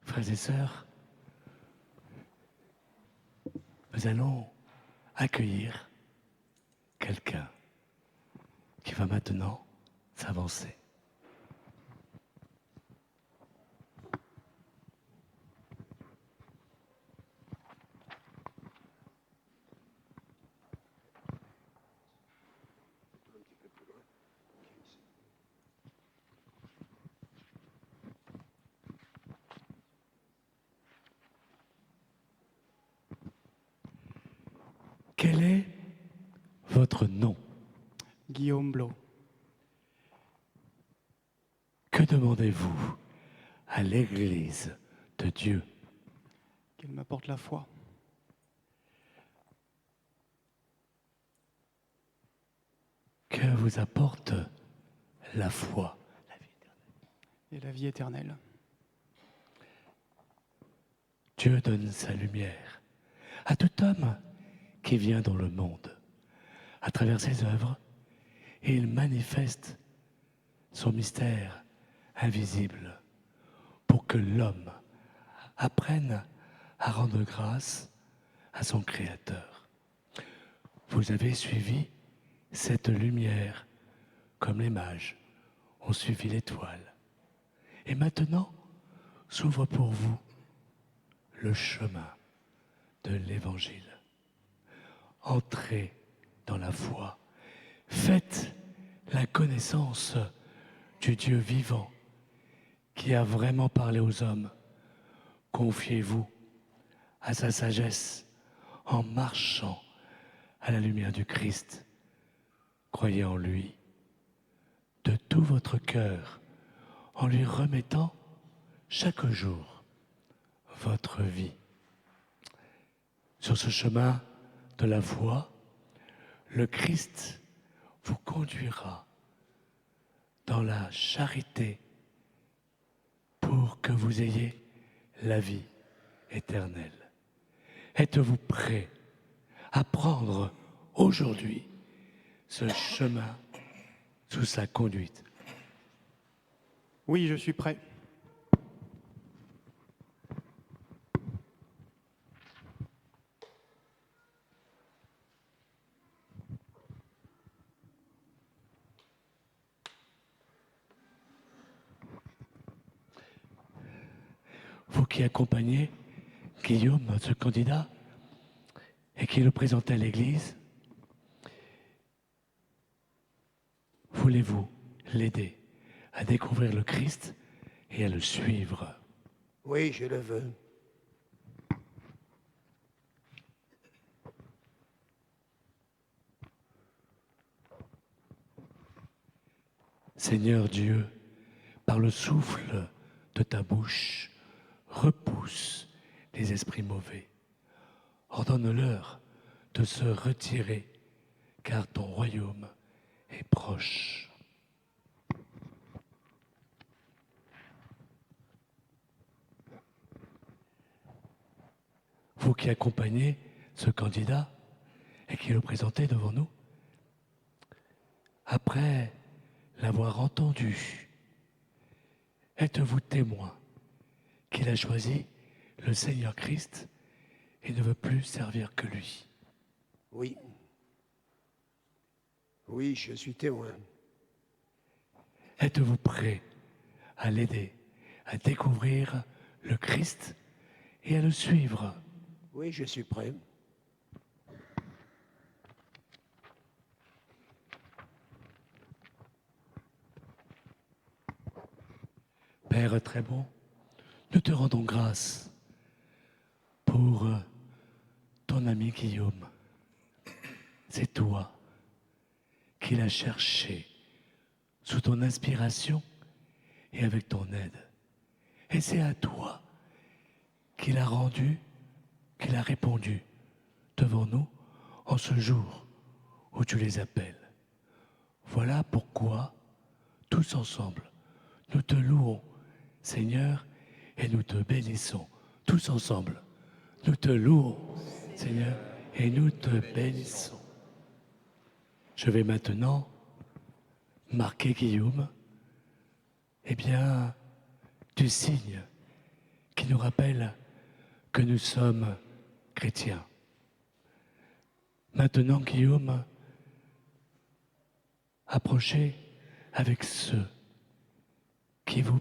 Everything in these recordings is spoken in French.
Frères et sœurs, nous allons accueillir quelqu'un qui va maintenant s'avancer. Quel est votre nom? Guillaume Blot. Que demandez-vous à l'Église de Dieu? Qu'elle m'apporte la foi. Que vous apporte la foi? Et la vie éternelle. Dieu donne sa lumière à tout homme qui vient dans le monde, à travers ses œuvres, et il manifeste son mystère invisible pour que l'homme apprenne à rendre grâce à son Créateur. Vous avez suivi cette lumière comme les mages ont suivi l'étoile. Et maintenant s'ouvre pour vous le chemin de l'Évangile. Entrez dans la foi. Faites la connaissance du Dieu vivant qui a vraiment parlé aux hommes. Confiez-vous à sa sagesse en marchant à la lumière du Christ. Croyez en lui de tout votre cœur en lui remettant chaque jour votre vie. Sur ce chemin de la foi, le Christ vous conduira dans la charité pour que vous ayez la vie éternelle. Êtes-vous prêt à prendre aujourd'hui ce chemin sous sa conduite? Oui, je suis prêt. Vous qui accompagnez Guillaume, ce candidat, et qui le présentait à l'Église, voulez-vous l'aider à découvrir le Christ et à le suivre? Oui, je le veux. Seigneur Dieu, par le souffle de ta bouche, repousse les esprits mauvais. Ordonne-leur de se retirer, car ton royaume est proche. Vous qui accompagnez ce candidat et qui le présentez devant nous, après l'avoir entendu, êtes-vous témoin qu'il a choisi le Seigneur Christ et ne veut plus servir que lui? Oui. Oui, je suis témoin. Êtes-vous prêt à l'aider à découvrir le Christ et à le suivre? Oui, je suis prêt. Père très bon, nous te rendons grâce pour ton ami Guillaume. C'est toi qui l'as cherché sous ton inspiration et avec ton aide. Et c'est à toi qu'il a rendu, qu'il a répondu devant nous en ce jour où tu les appelles. Voilà pourquoi, tous ensemble, nous te louons, Seigneur, et nous te bénissons. Tous ensemble, nous te louons, Seigneur, et nous te bénissons. Je vais maintenant marquer Guillaume, du signe qui nous rappelle que nous sommes chrétiens. Maintenant, Guillaume, approchez avec ceux qui vous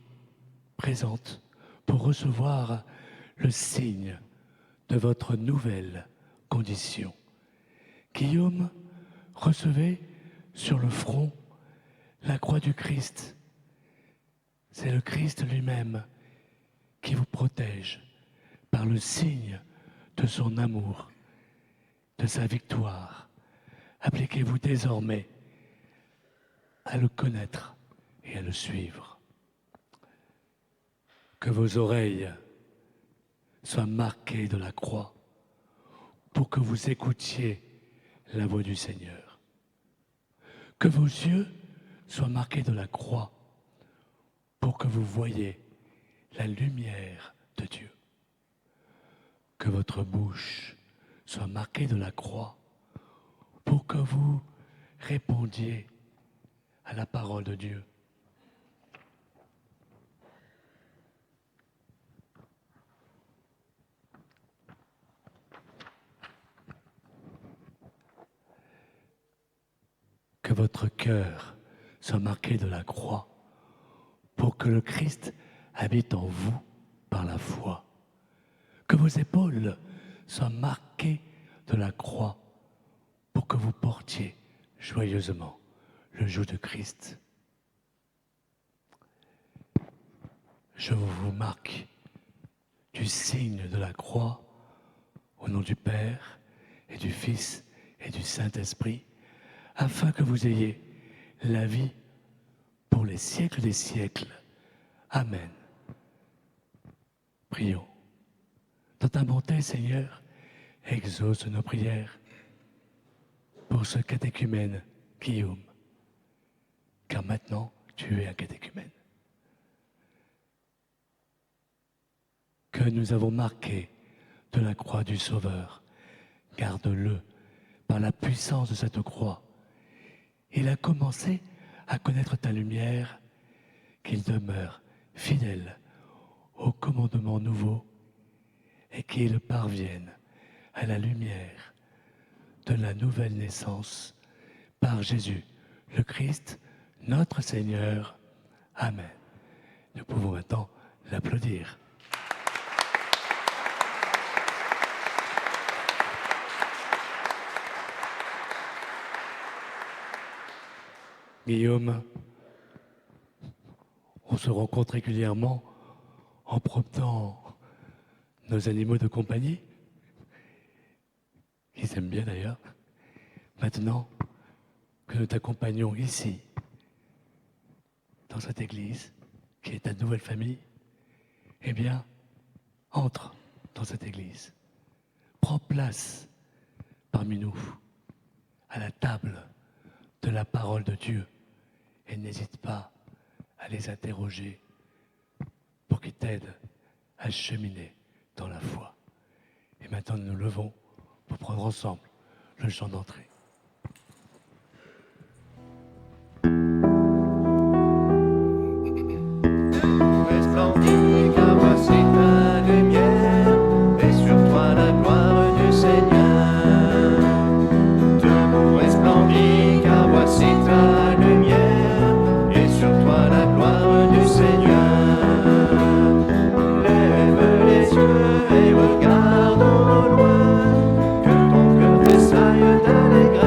présentent pour recevoir le signe de votre nouvelle condition. Guillaume, recevez sur le front la croix du Christ. C'est le Christ lui-même qui vous protège par le signe de son amour, de sa victoire. Appliquez-vous désormais à le connaître et à le suivre. Que vos oreilles soient marquées de la croix pour que vous écoutiez la voix du Seigneur. Que vos yeux soient marqués de la croix pour que vous voyiez la lumière de Dieu. Que votre bouche soit marquée de la croix pour que vous répondiez à la parole de Dieu. Que votre cœur soit marqué de la croix pour que le Christ habite en vous par la foi. Que vos épaules soient marquées de la croix pour que vous portiez joyeusement le joug de Christ. Je vous marque du signe de la croix au nom du Père et du Fils et du Saint-Esprit, afin que vous ayez la vie pour les siècles des siècles. Amen. Prions. Dans ta bonté, Seigneur, exauce nos prières pour ce catéchumène Guillaume, car maintenant tu es un catéchumène. Que nous avons marqué de la croix du Sauveur, garde-le par la puissance de cette croix. Il a commencé à connaître ta lumière, qu'il demeure fidèle au commandement nouveau et qu'il parvienne à la lumière de la nouvelle naissance par Jésus, le Christ, notre Seigneur. Amen. Nous pouvons maintenant l'applaudir. Guillaume, on se rencontre régulièrement en promenant nos animaux de compagnie, qu'ils aiment bien d'ailleurs. Maintenant que nous t'accompagnons ici, dans cette église, qui est ta nouvelle famille, eh bien, entre dans cette église. Prends place parmi nous, à la table de la parole de Dieu, et n'hésite pas à les interroger pour qu'ils t'aident à cheminer dans la foi. Et maintenant, nous nous levons pour prendre ensemble le chant d'entrée. Resplendis, car voici ta lumière, et sur toi la gloire du Seigneur. Debout, resplendis, car voici ta lumière, et sur toi la gloire du Seigneur. Lève les yeux et regarde au loin, que ton cœur tressaille d'allégresse.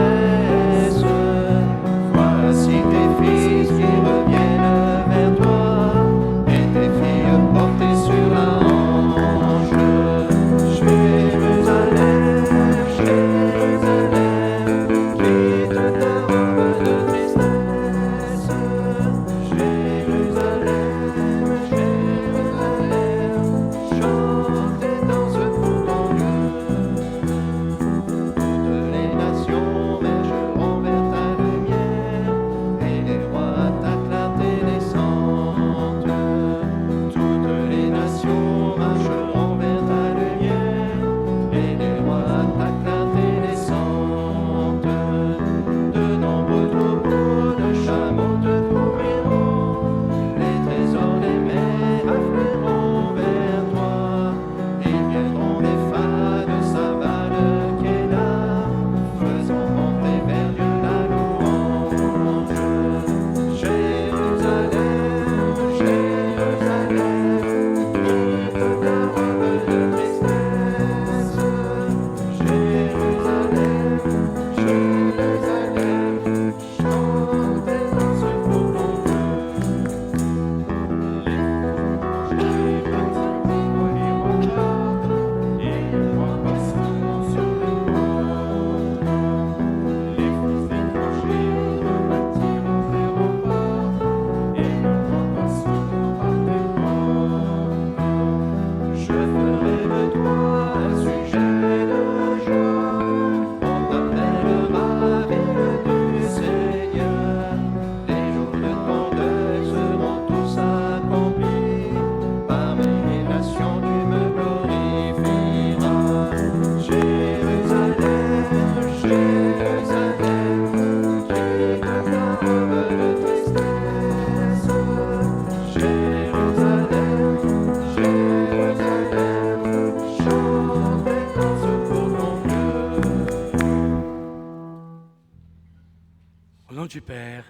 nom du Père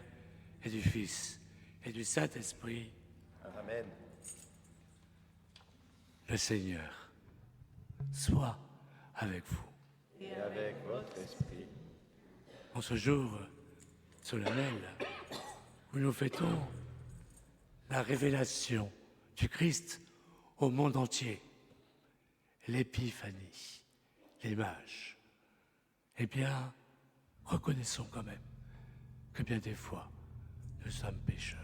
et du Fils et du Saint-Esprit. Amen. Le Seigneur soit avec vous. Et avec votre esprit. En ce jour solennel où nous fêtons la révélation du Christ au monde entier, l'épiphanie, les mages, eh bien, reconnaissons quand même que bien des fois, nous sommes pécheurs.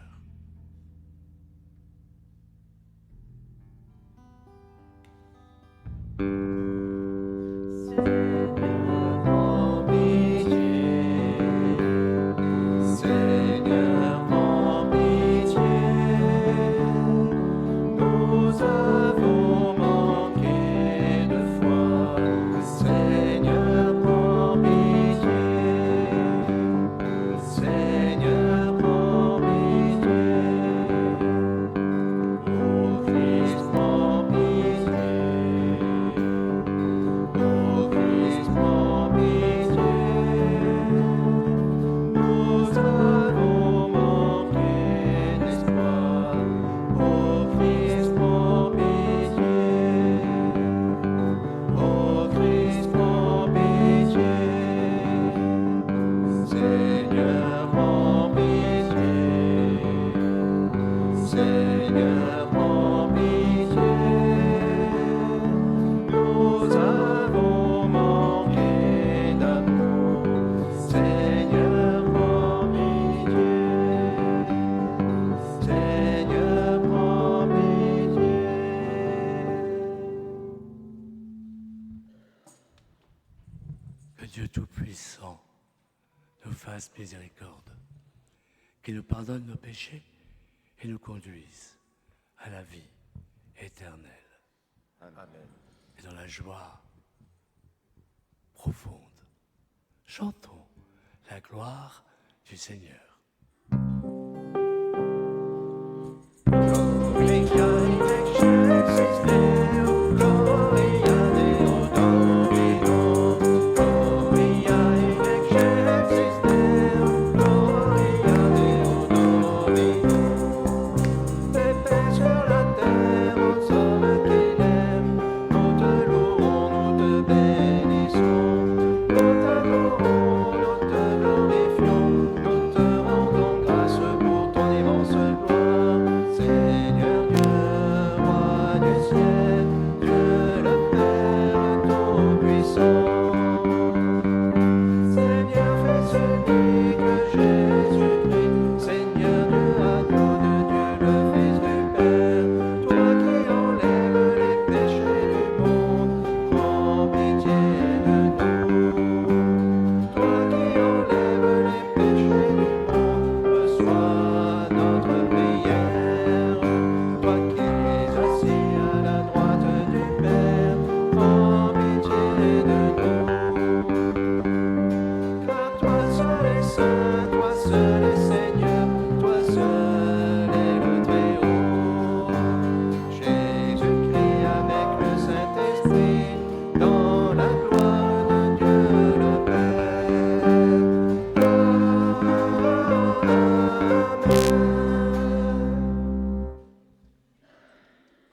Prends pitié, Seigneur, prends pitié. Nous avons manqué de foi. Seigneur, prends pitié. Seigneur, prends pitié. Ô Christ, prends pitié. Ô Christ, prends pitié. Nous avons manqué d'espoir. Ô Christ, prends pitié. Ô Christ, prends pitié. Seigneur, prends pitié. Seigneur, prends pitié. Nous avons manqué d'amour. Seigneur, prends pitié. Seigneur, prends pitié. Que Dieu Tout-Puissant nous fasse miséricorde, qu'il nous pardonne nos péchés et nous conduise à la vie éternelle. Amen. Et dans la joie profonde, chantons la gloire du Seigneur. Gloria in excelsis Deo, Gloria Deo Domino. Gloria in excelsis Deo, Gloria Deo Domino. Les paix sur la terre aux hommes qu'il aime. Nous te louons, nous te bénissons. Nous t'adorons, nous te glorifions. Nous te rendons grâce pour ton immense gloire. Seigneur Dieu, roi du ciel, Dieu le Père Tout-Puissant. Seigneur, fais celui que Jésus-Christ, Seigneur Dieu, agneau de Dieu, le Fils du Père, toi qui enlèves les péchés du monde, prends pitié de nous. Toi qui enlèves les péchés du monde, reçois notre prière. Toi qui es assis à la droite du Père, prends pitié de nous. Car toi seul est saint, toi seul est Seigneur, toi seul est le Très-Haut. Jésus-Christ avec le Saint-Esprit, dans la gloire de Dieu le Père. Amen.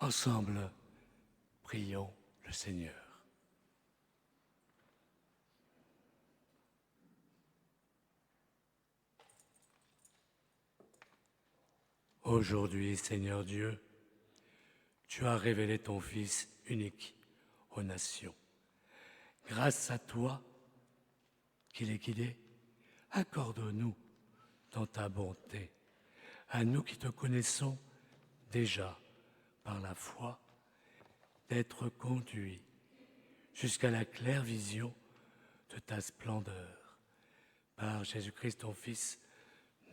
Ensemble, prions le Seigneur. Aujourd'hui, Seigneur Dieu, tu as révélé ton Fils unique aux nations. Grâce à toi, qu'il est guidé, accorde-nous dans ta bonté, à nous qui te connaissons déjà par la foi, d'être conduits jusqu'à la claire vision de ta splendeur, par Jésus-Christ ton Fils,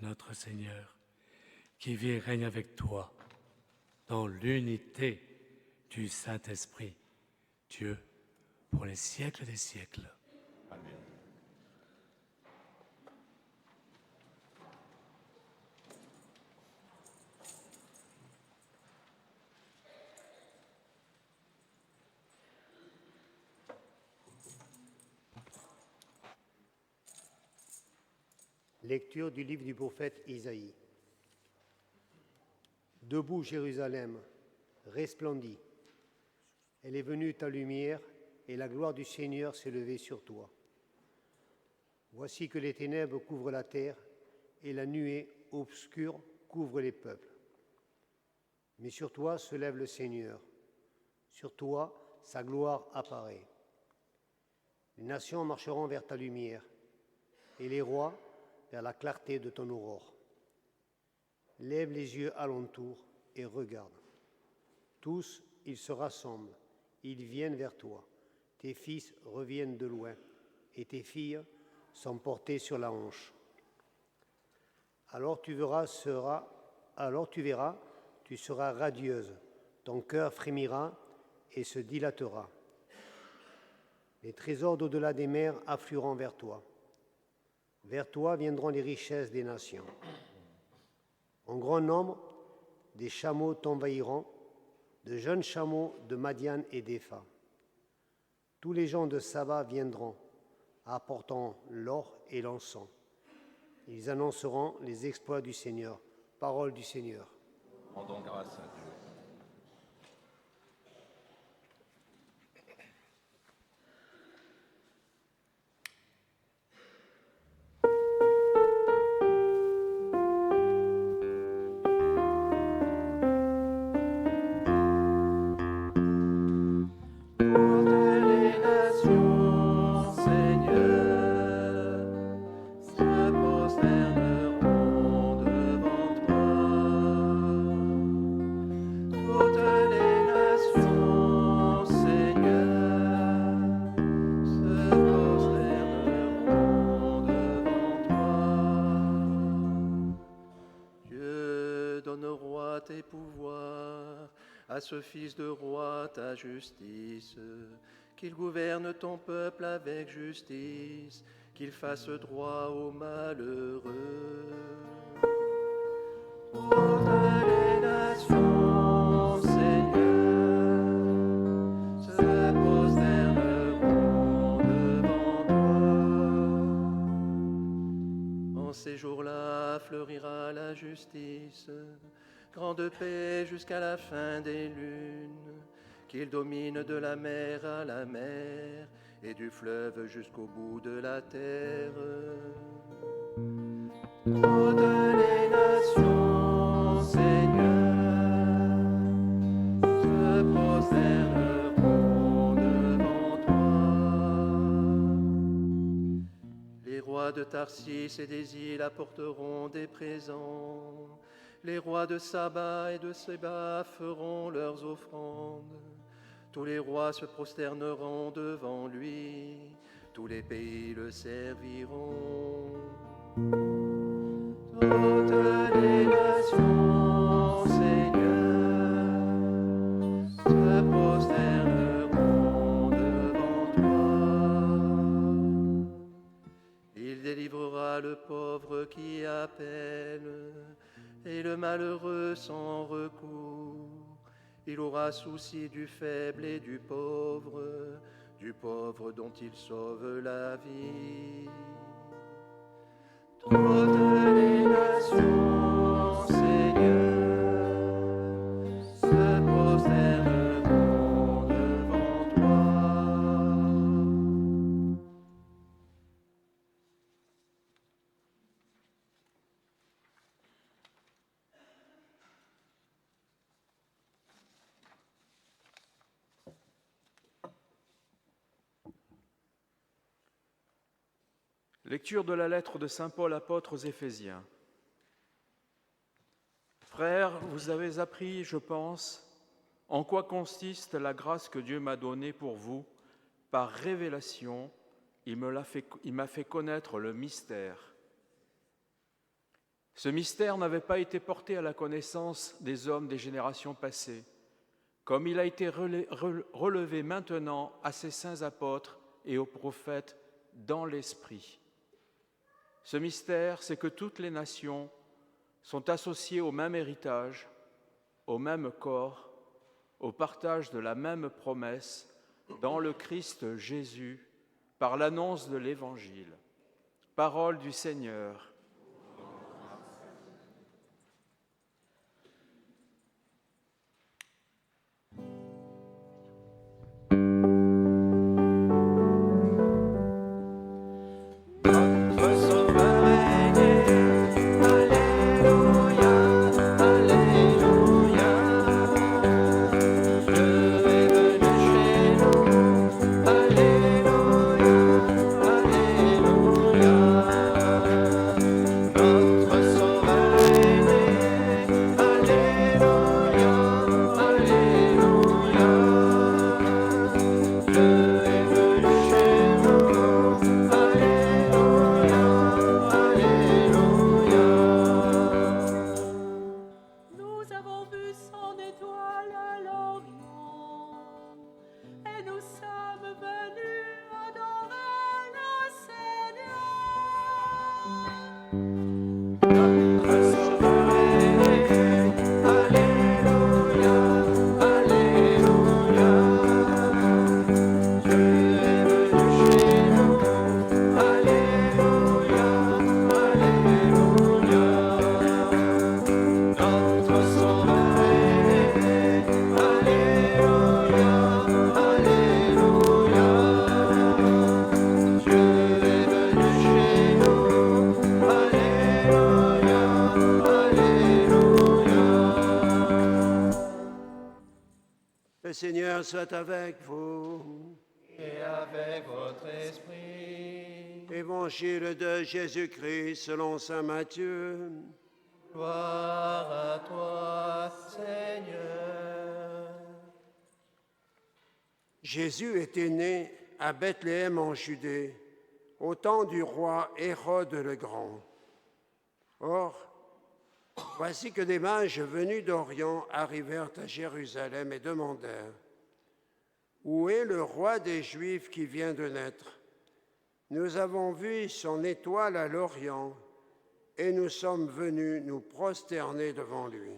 notre Seigneur, qui vit et règne avec toi dans l'unité du Saint-Esprit, Dieu, pour les siècles des siècles. Lecture du livre du prophète Isaïe. Debout, Jérusalem, resplendis. Elle est venue ta lumière, et la gloire du Seigneur s'est levée sur toi. Voici que les ténèbres couvrent la terre, et la nuée obscure couvre les peuples. Mais sur toi se lève le Seigneur, sur toi sa gloire apparaît. Les nations marcheront vers ta lumière, et les rois vers la clarté de ton aurore. Lève les yeux alentour et regarde. Tous, ils se rassemblent, ils viennent vers toi. Tes fils reviennent de loin, et tes filles sont portées sur la hanche. Alors tu verras, tu seras radieuse, ton cœur frémira et se dilatera. Les trésors d'au-delà des mers afflueront vers toi. Vers toi viendront les richesses des nations. En grand nombre, des chameaux t'envahiront, de jeunes chameaux de Madian et d'Épha. Tous les gens de Saba viendront, apportant l'or et l'encens. Ils annonceront les exploits du Seigneur. Parole du Seigneur. Rendons grâce à Dieu. Ce fils de roi, ta justice, qu'il gouverne ton peuple avec justice, qu'il fasse droit aux malheureux. Toutes les nations, Seigneur, se prosterneront devant toi. En ces jours-là fleurira la justice, grande paix jusqu'à la fin des lunes, qu'il domine de la mer à la mer et du fleuve jusqu'au bout de la terre. Toutes les nations, Seigneur, se prosterneront devant toi. Les rois de Tarsis et des îles apporteront des présents. Les rois de Saba et de Séba feront leurs offrandes. Tous les rois se prosterneront devant lui. Tous les pays le serviront. Toutes les nations, Seigneur, se prosterneront devant toi. Il délivrera le pauvre qui appelle, et le malheureux sans recours. Il aura souci du faible et du pauvre dont il sauve la vie. Toutes les nations, Seigneur, se prosterneront devant toi. Lecture de la lettre de saint Paul apôtre aux Éphésiens. Frères, vous avez appris, je pense, en quoi consiste la grâce que Dieu m'a donnée pour vous. Par révélation, il m'a fait connaître le mystère. Ce mystère n'avait pas été porté à la connaissance des hommes des générations passées, comme il a été relevé maintenant à ses saints apôtres et aux prophètes dans l'Esprit. Ce mystère, c'est que toutes les nations sont associées au même héritage, au même corps, au partage de la même promesse dans le Christ Jésus, par l'annonce de l'Évangile. Parole du Seigneur. Notre Sauveur est né. Alléluia, Alléluia. Dieu est venu chez nous. Alléluia, Alléluia. Notre Sauveur est né. Alléluia, Alléluia. Dieu est venu chez nous. Alléluia, Alléluia. Le Seigneur soit avec vous. Et avec votre esprit, Évangile de Jésus-Christ selon saint Matthieu. gloire à toi, Seigneur. Jésus était né à Bethléem en Judée, au temps du roi Hérode le Grand. Or, voici que des mages venus d'Orient arrivèrent à Jérusalem et demandèrent: Où est le roi des Juifs qui vient de naître? Nous avons vu son étoile à l'Orient et nous sommes venus nous prosterner devant lui.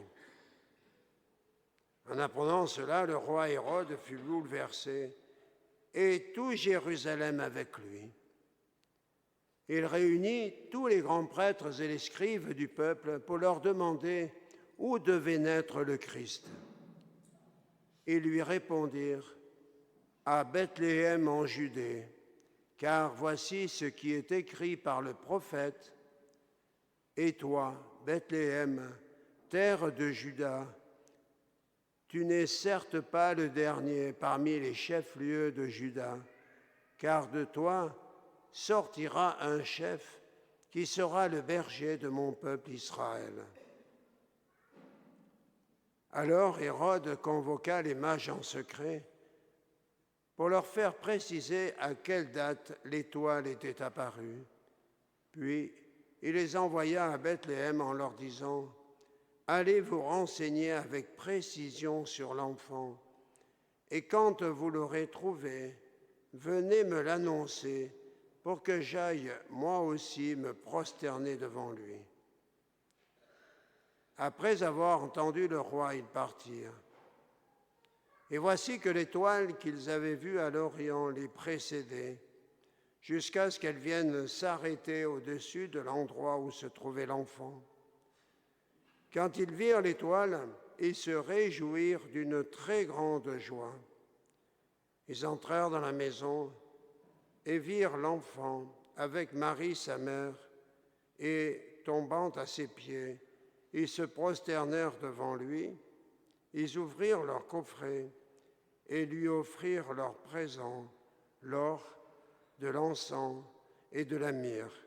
En apprenant cela, le roi Hérode fut bouleversé et tout Jérusalem avec lui. Il réunit tous les grands prêtres et les scribes du peuple pour leur demander où devait naître le Christ. Ils lui répondirent: à Bethléem en Judée, car voici ce qui est écrit par le prophète: Et toi, Bethléem, terre de Juda, tu n'es certes pas le dernier parmi les chefs-lieux de Juda, car de toi sortira un chef qui sera le berger de mon peuple Israël. Alors Hérode convoqua les mages en secret pour leur faire préciser à quelle date l'étoile était apparue. Puis il les envoya à Bethléem en leur disant: Allez vous renseigner avec précision sur l'enfant, et quand vous l'aurez trouvé, venez me l'annoncer pour que j'aille moi aussi me prosterner devant lui. Après avoir entendu le roi, ils partirent. Et voici que l'étoile qu'ils avaient vue à l'Orient les précédait, jusqu'à ce qu'elle vienne s'arrêter au-dessus de l'endroit où se trouvait l'enfant. Quand ils virent l'étoile, ils se réjouirent d'une très grande joie. Ils entrèrent dans la maison et virent l'enfant avec Marie sa mère, et tombant à ses pieds, ils se prosternèrent devant lui. Ils ouvrirent leur coffret et lui offrirent leurs présents, l'or, de l'encens et de la myrrhe.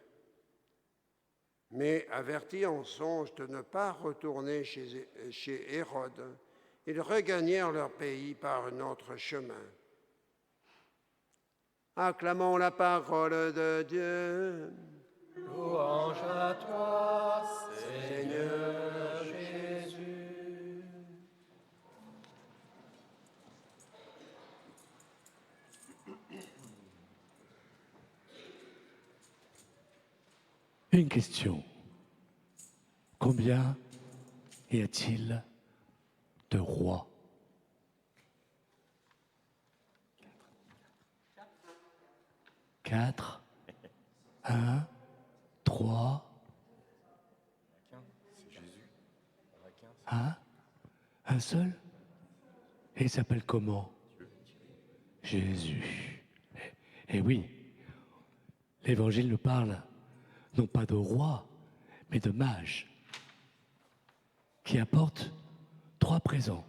Mais avertis en songe de ne pas retourner chez Hérode, ils regagnèrent leur pays par un autre chemin. Acclamons la parole de Dieu. Louange à toi, Seigneur Jésus. Une question. Combien y a-t-il de rois? 4, 1, 3. Hein? Un seul? Et il s'appelle comment? Jésus. Et oui, l'Évangile nous parle non pas de rois, mais de mages qui apportent 3 présents.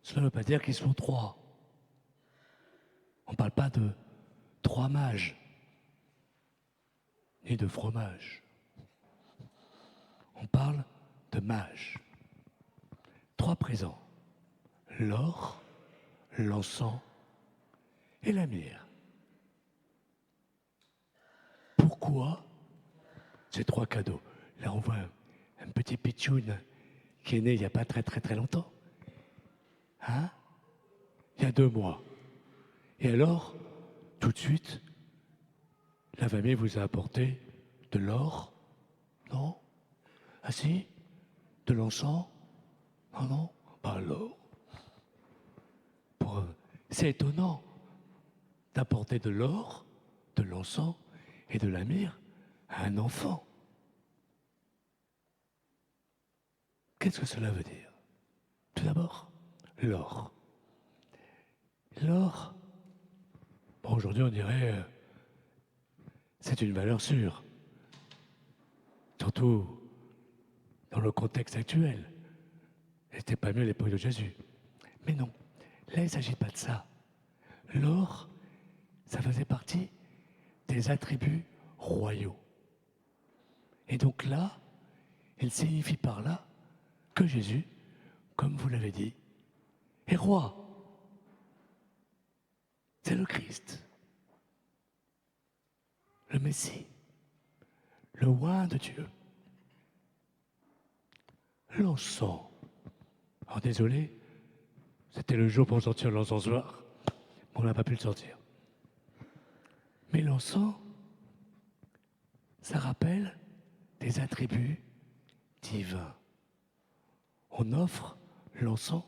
Cela ne veut pas dire qu'ils sont 3. On ne parle pas de 3 mages, ni de fromage. On parle de mages. 3 présents: l'or, l'encens et la myrrhe. Pourquoi ces 3 cadeaux? Là, on voit un petit pitchoun qui est né il n'y a pas très longtemps. Hein? Il y a 2 mois. Et alors, tout de suite, la famille vous a apporté de l'or, Non? Ah si? De l'encens? Non, non? Bah alors? C'est étonnant d'apporter de l'or, de l'encens et de la myrrhe à un enfant. Qu'est-ce que cela veut dire? Tout d'abord, l'or. L'or, bon, aujourd'hui on dirait c'est une valeur sûre, surtout dans le contexte actuel. C'était pas mieux à l'époque de Jésus. Mais non, là il ne s'agit pas de ça. L'or, ça faisait partie des attributs royaux. Et donc là, il signifie par là que Jésus, comme vous l'avez dit, est roi. C'est le Christ, le Messie, le oint de Dieu. L'encens. Alors désolé, c'était le jour pour sortir l'encensoir, mais on n'a pas pu le sortir. Mais l'encens, ça rappelle des attributs divins. On offre l'encens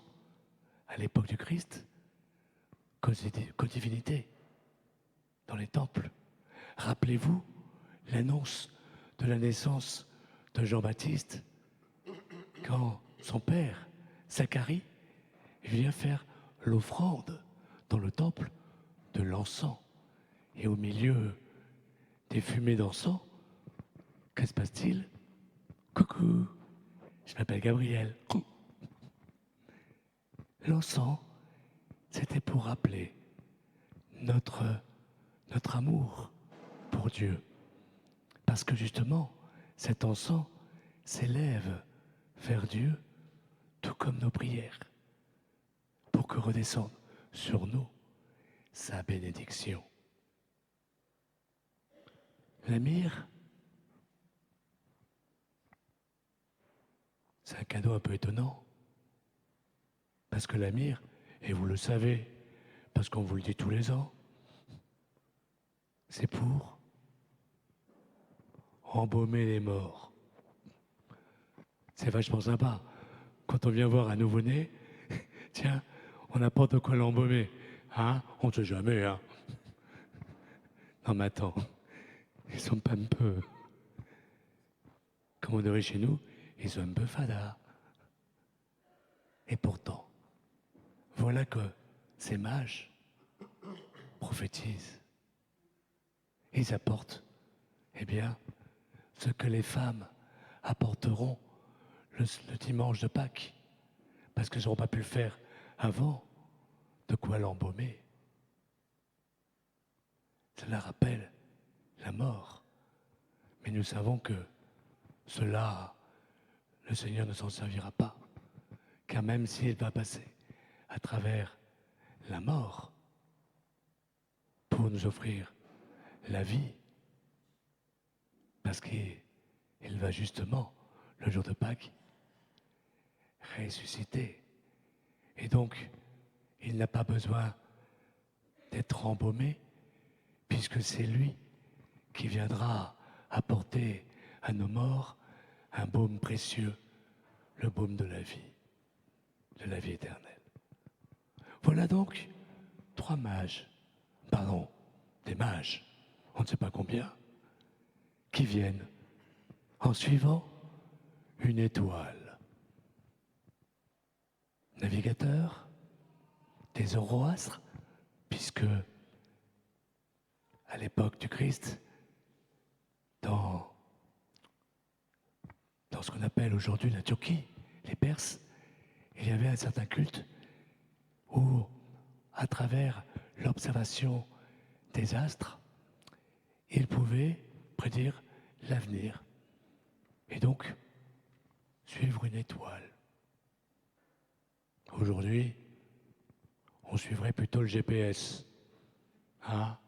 à l'époque du Christ qu'aux divinités dans les temples. Rappelez-vous l'annonce de la naissance de Jean-Baptiste quand son père, Zacharie, vient faire l'offrande dans le temple de l'encens. Et au milieu des fumées d'encens, que se passe-t-il? Coucou, je m'appelle Gabriel. L'encens, c'était pour rappeler notre amour pour Dieu. Parce que justement, cet encens s'élève vers Dieu, tout comme nos prières, pour que redescende sur nous sa bénédiction. La myrrhe, c'est un cadeau un peu étonnant. Parce que la myrrhe, et vous le savez, parce qu'on vous le dit tous les ans, c'est pour embaumer les morts. C'est vachement sympa. Quand on vient voir un nouveau-né, tiens, on apporte de quoi l'embaumer. Hein? On ne sait jamais, hein? Non mais attends, ils sont pas un peu... Comme on dirait chez nous, ils sont un peu fadas. Et pourtant, voilà que ces mages prophétisent. Ils apportent, eh bien, ce que les femmes apporteront le dimanche de Pâques, parce qu'elles n'auront pas pu le faire avant, de quoi l'embaumer. Cela rappelle la mort. Mais nous savons que cela, le Seigneur ne s'en servira pas, car même s'il va passer à travers la mort pour nous offrir la vie, parce qu'il va justement, le jour de Pâques, ressusciter. Et donc, il n'a pas besoin d'être embaumé, puisque c'est lui qui viendra apporter à nos morts un baume précieux, le baume de la vie éternelle. Voilà donc des mages, on ne sait pas combien, qui viennent en suivant une étoile. Navigateurs, des Zoroastres, puisque à l'époque du Christ, dans ce qu'on appelle aujourd'hui la Turquie, les Perses, il y avait un certain culte où, à travers l'observation des astres, ils pouvaient prédire l'avenir et donc suivre une étoile. Aujourd'hui, on suivrait plutôt le GPS, hein,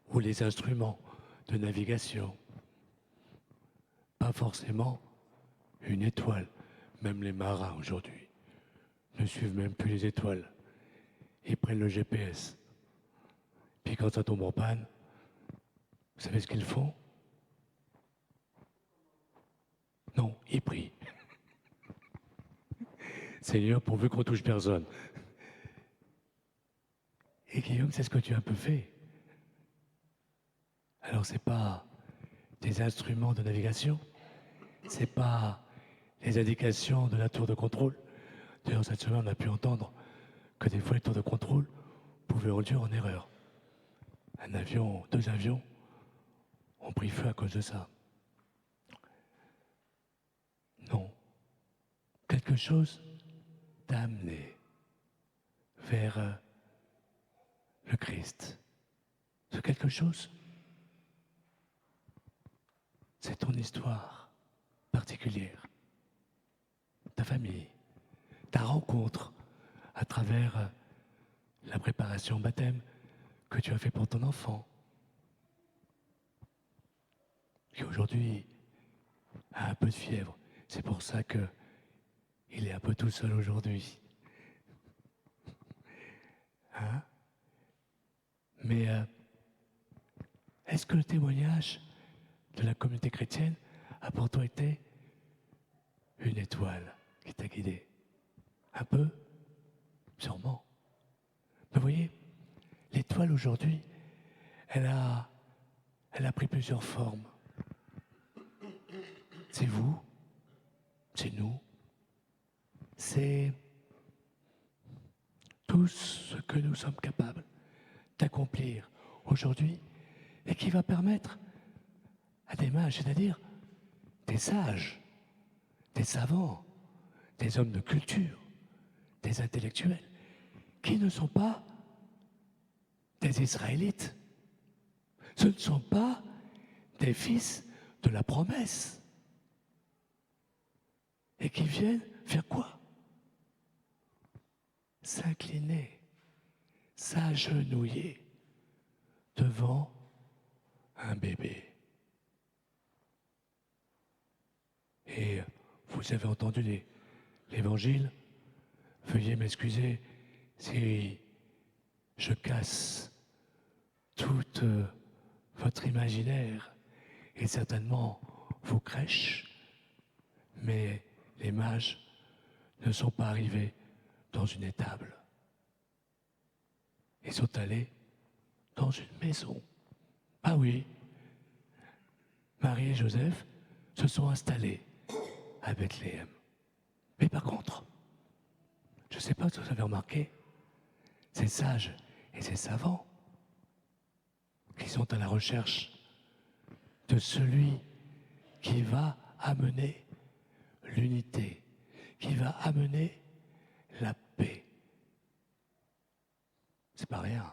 ou les instruments de navigation. Pas forcément une étoile. Même les marins aujourd'hui ne suivent même plus les étoiles. Ils prennent le GPS. Puis quand ça tombe en panne, vous savez ce qu'ils font? Non, il prie. Seigneur, pourvu qu'on touche personne. Et Guillaume, c'est ce que tu as un peu fait. Alors, c'est pas des instruments de navigation, c'est pas les indications de la tour de contrôle. D'ailleurs, cette semaine, on a pu entendre que des fois, les tours de contrôle pouvaient induire en erreur. Un avion, 2 avions ont pris feu à cause de ça. Non. Quelque chose t'a amené vers le Christ. Ce quelque chose, c'est ton histoire particulière, ta famille, ta rencontre à travers la préparation au baptême que tu as fait pour ton enfant, qui aujourd'hui a un peu de fièvre. C'est pour ça qu'il est un peu tout seul aujourd'hui. Hein? Mais est-ce que le témoignage de la communauté chrétienne a pour toi été une étoile qui t'a guidé? Un peu? Sûrement. Mais vous voyez, l'étoile aujourd'hui, elle a pris plusieurs formes. C'est vous, c'est nous, c'est tout ce que nous sommes capables d'accomplir aujourd'hui et qui va permettre à des mages, c'est-à-dire des sages, des savants, des hommes de culture, des intellectuels, qui ne sont pas des Israélites. Ce ne sont pas des fils de la promesse. Et qui viennent faire quoi? S'incliner, s'agenouiller devant un bébé. Et vous avez entendu l'évangile. Veuillez m'excuser si je casse tout votre imaginaire et certainement vos crèches, mais les mages ne sont pas arrivés dans une étable. Ils sont allés dans une maison. Ah oui, Marie et Joseph se sont installés à Bethléem. Mais par contre, je ne sais pas si vous avez remarqué, ces sages et ces savants qui sont à la recherche de celui qui va amener l'unité, qui va amener la paix. C'est pas rien.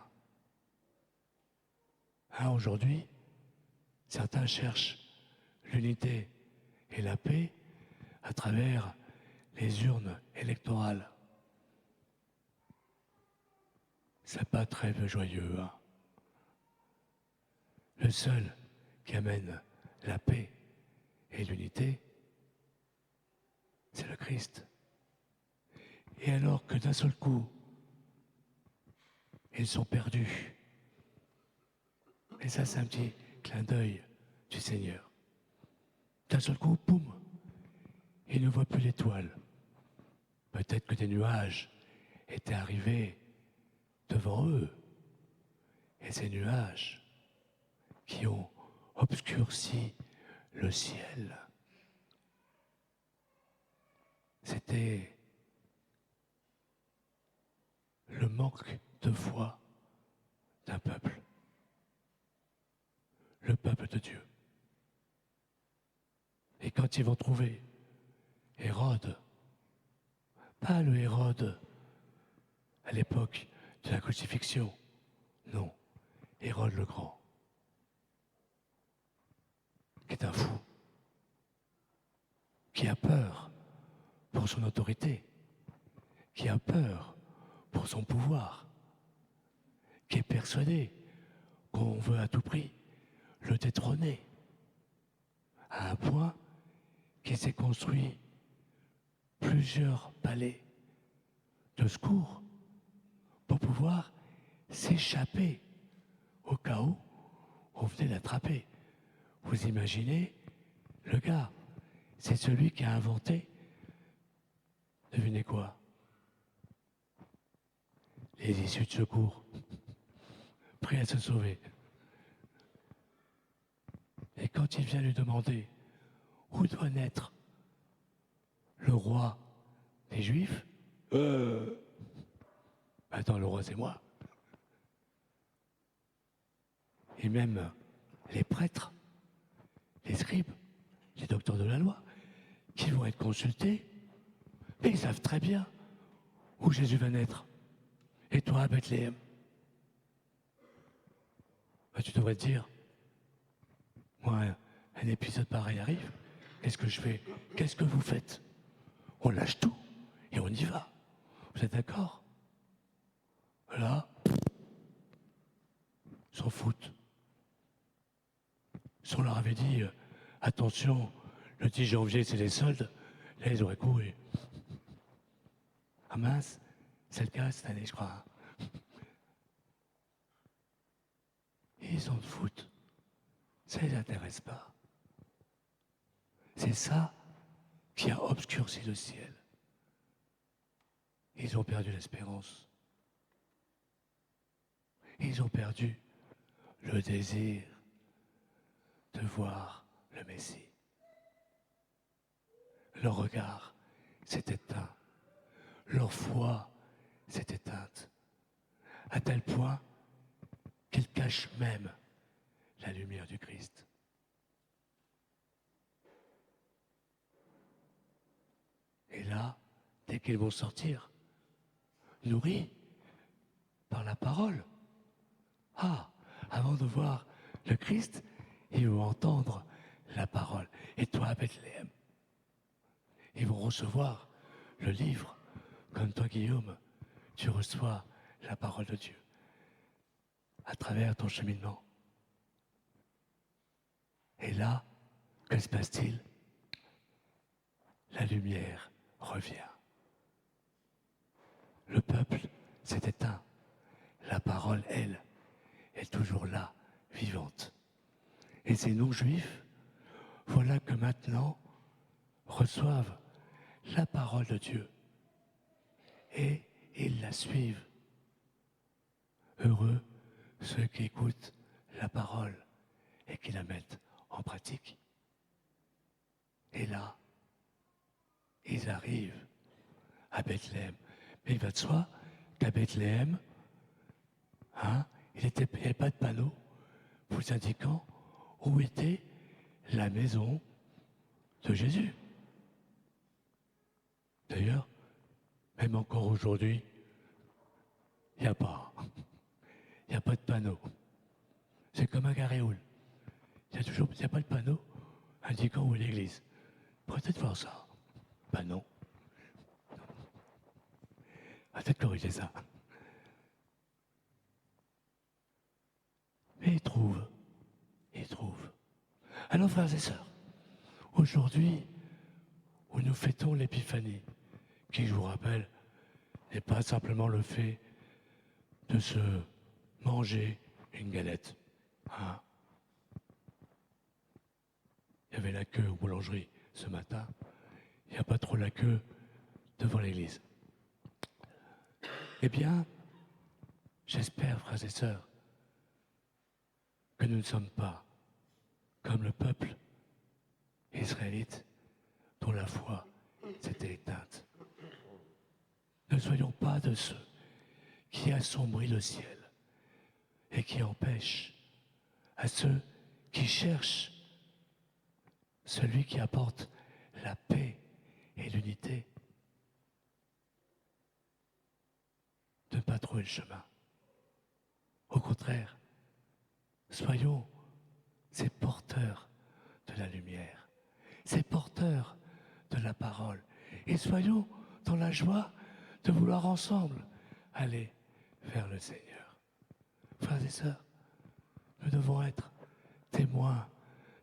Hein, aujourd'hui, certains cherchent l'unité et la paix à travers les urnes électorales. C'est pas très joyeux, hein. Le seul qui amène la paix et l'unité, c'est le Christ. Et alors que d'un seul coup, ils sont perdus. Et ça, c'est un petit clin d'œil du Seigneur. D'un seul coup, boum, ils ne voient plus l'étoile. Peut-être que des nuages étaient arrivés devant eux. Et ces nuages qui ont obscurci le ciel, c'était le manque de foi d'un peuple, le peuple de Dieu. Et quand ils vont trouver Hérode, pas le Hérode à l'époque de la crucifixion, non, Hérode le Grand, qui est un fou, qui a peur pour son autorité, qui a peur pour son pouvoir, qui est persuadé qu'on veut à tout prix le détrôner, à un point qu'il s'est construit plusieurs palais de secours pour pouvoir s'échapper au cas où on venait l'attraper. Vous imaginez le gars c'est celui qui a inventé, devinez quoi? Les issues de secours, prêt à se sauver. Et quand il vient lui demander où doit naître le roi des Juifs, attends, le roi c'est moi. Et même les prêtres, les scribes, les docteurs de la loi, qui vont être consultés, mais ils savent très bien où Jésus va naître. Et toi, à Bethléem, tu devrais te dire, moi, un épisode pareil arrive, qu'est-ce que je fais? Qu'est-ce que vous faites? On lâche tout et on y va. Vous êtes d'accord? Là, ils s'en foutent. Si on leur avait dit, attention, le 10 janvier, c'est les soldes, là, ils auraient couru. Ah mince, c'est le cas cette année, je crois. Et ils s'en foutent. Ça ne les intéresse pas. C'est ça qui a obscurci le ciel. Ils ont perdu l'espérance. Ils ont perdu le désir de voir le Messie. Leur regard s'est éteint. Leur foi s'est éteinte. À tel point qu'ils cachent même la lumière du Christ. Et là, dès qu'ils vont sortir, nourris par la parole, avant de voir le Christ, ils vont entendre la parole. Et toi, à Bethléem, ils vont recevoir le livre, comme toi, Guillaume, tu reçois la parole de Dieu à travers ton cheminement. Et là, que se passe-t-il? La lumière revient. Le peuple s'est éteint. La parole, elle, est toujours là, vivante. Et ces non-juifs, voilà que maintenant, reçoivent la parole de Dieu. Et ils la suivent. Heureux ceux qui écoutent la parole et qui la mettent en pratique. Et là, ils arrivent à Bethléem. Mais il va de soi qu'à Bethléem, il n'y avait pas de panneau vous indiquant où était la maison de Jésus. D'ailleurs, même encore aujourd'hui, il n'y a pas. Il n'y a pas de panneau. C'est comme un Garéoul. Il n'y a pas de panneau indiquant où est l'église. Peut-être voir ça. Ben non. On va peut-être corriger ça. Mais ils trouvent. Alors, frères et sœurs, aujourd'hui, où nous fêtons l'épiphanie, qui, je vous rappelle, n'est pas simplement le fait de se manger une galette. Il y avait la queue aux boulangeries ce matin. Il n'y a pas trop la queue devant l'église. Eh bien, j'espère, frères et sœurs, que nous ne sommes pas comme le peuple israélite dont la foi s'était éteinte. Ne soyons pas de ceux qui assombrissent le ciel et qui empêchent à ceux qui cherchent celui qui apporte la paix et l'unité de ne pas trouver le chemin. Au contraire, soyons ces porteurs de la lumière, ces porteurs de la parole, et soyons dans la joie de vouloir ensemble aller vers le Seigneur. Frères et sœurs, nous devons être témoins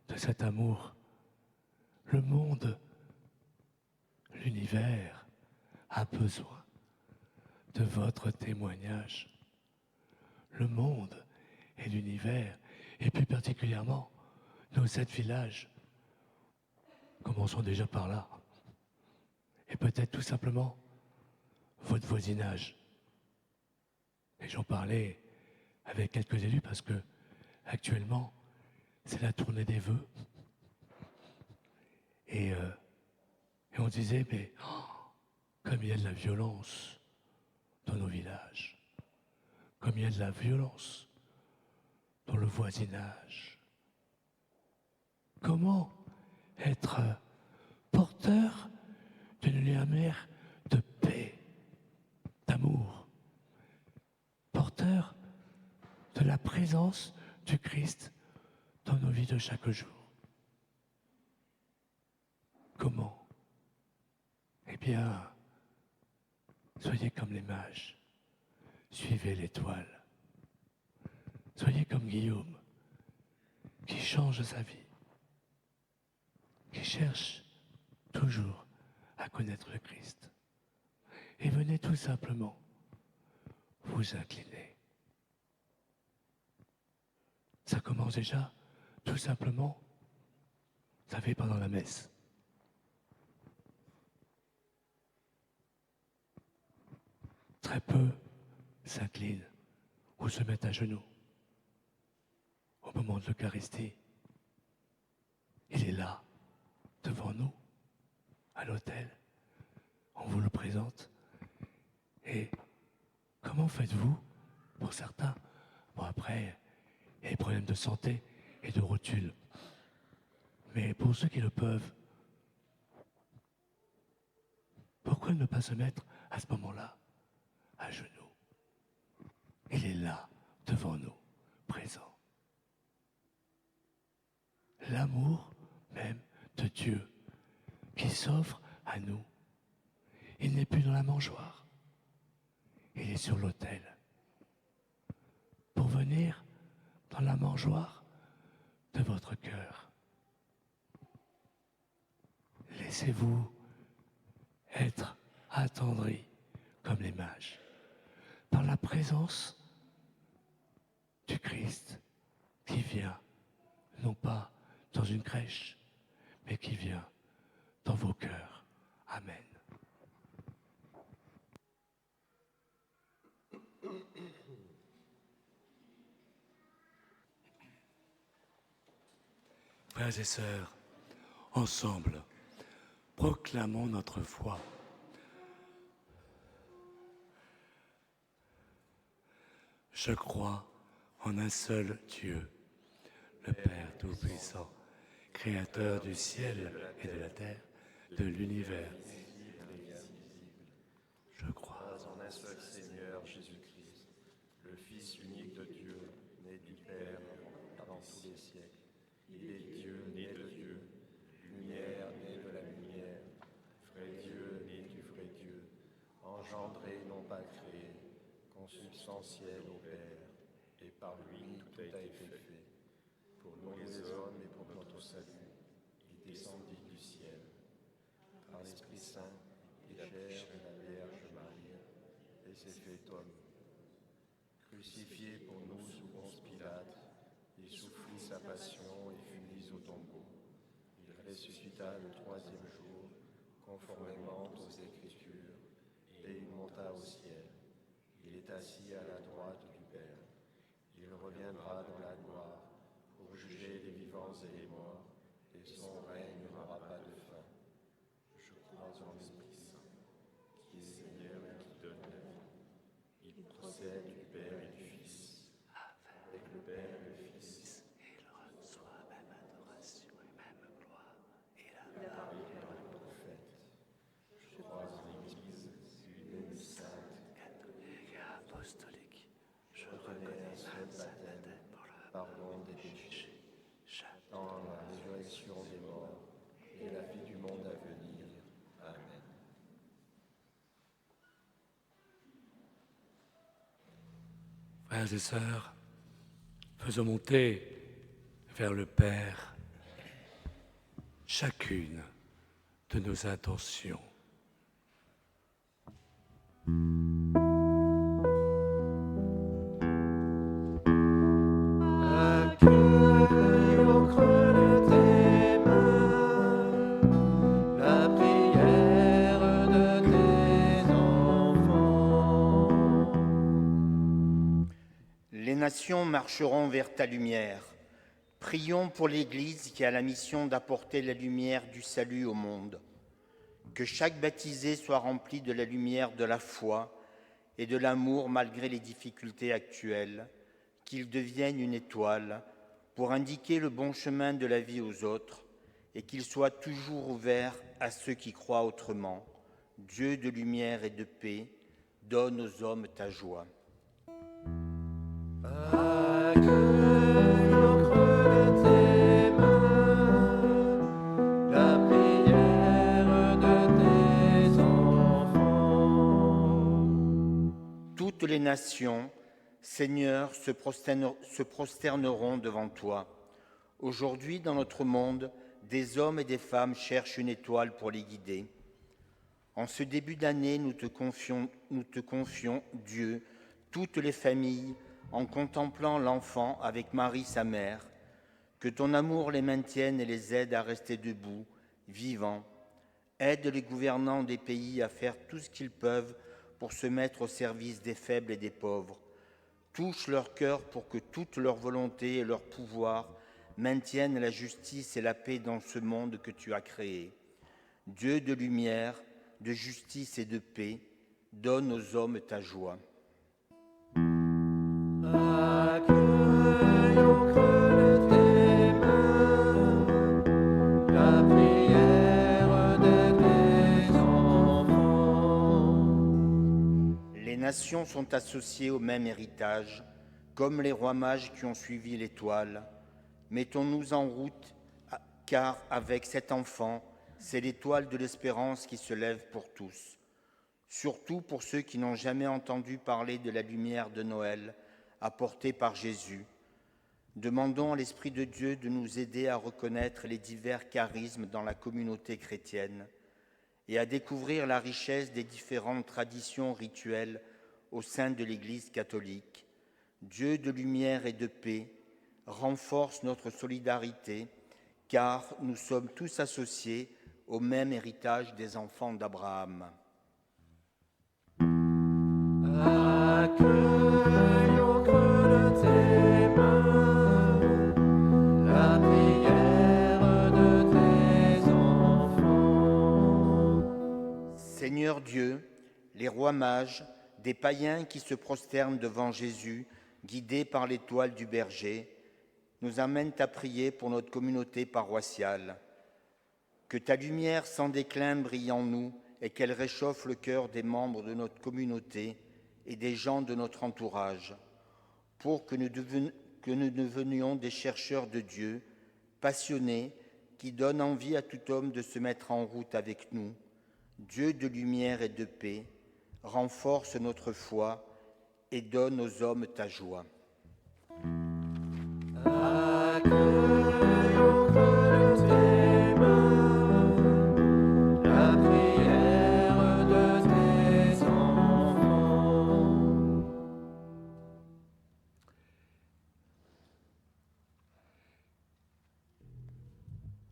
de cet amour. Le monde, l'univers a besoin de votre témoignage. Le monde et l'univers, et plus particulièrement nos 7 villages, Commençons déjà par là. Et peut-être tout simplement votre voisinage. Et j'en parlais avec quelques élus parce que actuellement, c'est la tournée des vœux. Et on disait, mais comme il y a de la violence dans nos villages, comme il y a de la violence dans le voisinage, comment être porteur d'une lumière de paix, d'amour, porteur de la présence du Christ dans nos vies de chaque jour. Comment? Eh bien, soyez comme les mages, suivez l'étoile. Soyez comme Guillaume, qui change sa vie, qui cherche toujours à connaître le Christ. Et venez tout simplement vous incliner. Ça commence déjà tout simplement, vous savez, pendant la messe. Très peu s'inclinent ou se mettent à genoux au moment de l'Eucharistie. Il est là, devant nous, à l'autel. On vous le présente. Et comment faites-vous, pour certains? Bon, après, il y a des problèmes de santé et de rotule. Mais pour ceux qui le peuvent, pourquoi ne pas se mettre à ce moment-là à genoux? Il est là, devant nous, présent. L'amour même de Dieu qui s'offre à nous. Il n'est plus dans la mangeoire. Il est sur l'autel. Pour venir dans la mangeoire de votre cœur. Laissez-vous être attendri comme les mages par la présence du Christ qui vient, non pas dans une crèche, mais qui vient dans vos cœurs. Amen. Frères et sœurs, ensemble, proclamons notre foi. Je crois en un seul Dieu, le Père Tout-Puissant, Créateur du ciel et de la terre, de l'univers. Je crois En un seul Seigneur Jésus-Christ, le Fils unique de Dieu, né du Père avant tous les siècles. Il est Dieu, né de Dieu, lumière, né de la lumière, vrai Dieu, né du vrai Dieu, engendré, non pas créé, consubstantiel au Père, et par lui tout a été fait. Pour nous les hommes et pour notre salut, il descendit du ciel. Par l'Esprit Saint, il est chair de la Vierge Marie, et s'est fait homme. Crucifié pour nous sous Ponce Pilate, il souffrit sa passion et fut mis au tombeau. Il ressuscita le troisième jour, conformément aux Écritures, et il monta au ciel. Il est assis à la droite du Père. Il reviendra dans la gloire pour juger les vivants et les morts, et son règne n'aura pas de fin. Je crois en l'Esprit Saint, qui est Seigneur et qui donne la vie. Il procède du Père et du Fils, avec le Père et le Fils. Il reçoit même adoration et même gloire. Il a parlé par les prophètes. Je crois en l'Église, une sainte, Catholique et apostolique. je reconnais un seul baptême, pardon des péchés, dans la résurrection des morts et la vie du monde à venir. Amen. Frères et sœurs, faisons monter vers le Père chacune de nos intentions. Accueille au creux de tes mains Les nations marcheront vers ta lumière. Prions pour l'Église qui a la mission d'apporter la lumière du salut au monde. Que chaque baptisé soit rempli de la lumière de la foi et de l'amour malgré les difficultés actuelles, qu'il devienne une étoile pour indiquer le bon chemin de la vie aux autres et qu'il soit toujours ouvert à ceux qui croient autrement. Dieu de lumière et de paix, donne aux hommes ta joie. Accueille au creux de tes mains la prière de tes enfants. Toutes les nations, Seigneur, se prosterneront devant toi. Aujourd'hui, dans notre monde, des hommes et des femmes cherchent une étoile pour les guider. En ce début d'année, nous te confions, Dieu, toutes les familles, en contemplant l'enfant avec Marie, sa mère. Que ton amour les maintienne et les aide à rester debout, vivants. Aide les gouvernants des pays à faire tout ce qu'ils peuvent pour se mettre au service des faibles et des pauvres. Touche leur cœur pour que toute leur volonté et leur pouvoir maintiennent la justice et la paix dans ce monde que tu as créé. Dieu de lumière, de justice et de paix, donne aux hommes ta joie. Accueille au creux de tes mains la prière de tes enfants. Les nations sont associées au même héritage, comme les rois mages qui ont suivi l'étoile. Mettons-nous en route, car avec cet enfant, c'est l'étoile de l'espérance qui se lève pour tous. Surtout pour ceux qui n'ont jamais entendu parler de la lumière de Noël apportée par Jésus. Demandons à l'Esprit de Dieu de nous aider à reconnaître les divers charismes dans la communauté chrétienne et à découvrir la richesse des différentes traditions rituelles au sein de l'Église catholique. Dieu de lumière et de paix, renforce notre solidarité, car nous sommes tous associés au même héritage des enfants d'Abraham. Accueille au creux de tes mains la prière de tes enfants. Seigneur Dieu, les rois mages, des païens qui se prosternent devant Jésus, guidés par l'étoile du berger, nous amènent à prier pour notre communauté paroissiale. Que ta lumière sans déclin brille en nous et qu'elle réchauffe le cœur des membres de notre communauté et des gens de notre entourage, pour que nous devenions des chercheurs de Dieu, passionnés, qui donnent envie à tout homme de se mettre en route avec nous. Dieu de lumière et de paix, renforce notre foi et donne aux hommes ta joie. Accueille au creux de tes mains la prière de tes enfants.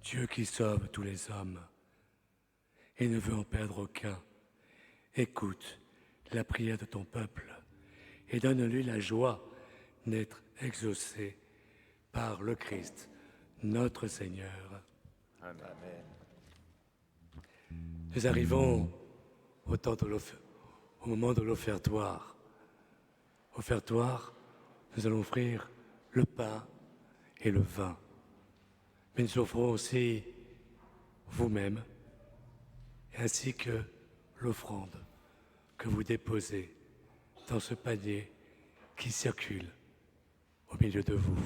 Dieu qui sauve tous les hommes et ne veut en perdre aucun, écoute la prière de ton peuple et donne-lui la joie d'être exaucé par le Christ, notre Seigneur. Amen. Nous arrivons au moment de l'offertoire. Offertoire, nous allons offrir le pain et le vin. Mais nous offrons aussi vous-même, ainsi que l'offrande que vous déposez dans ce panier qui circule au milieu de vous.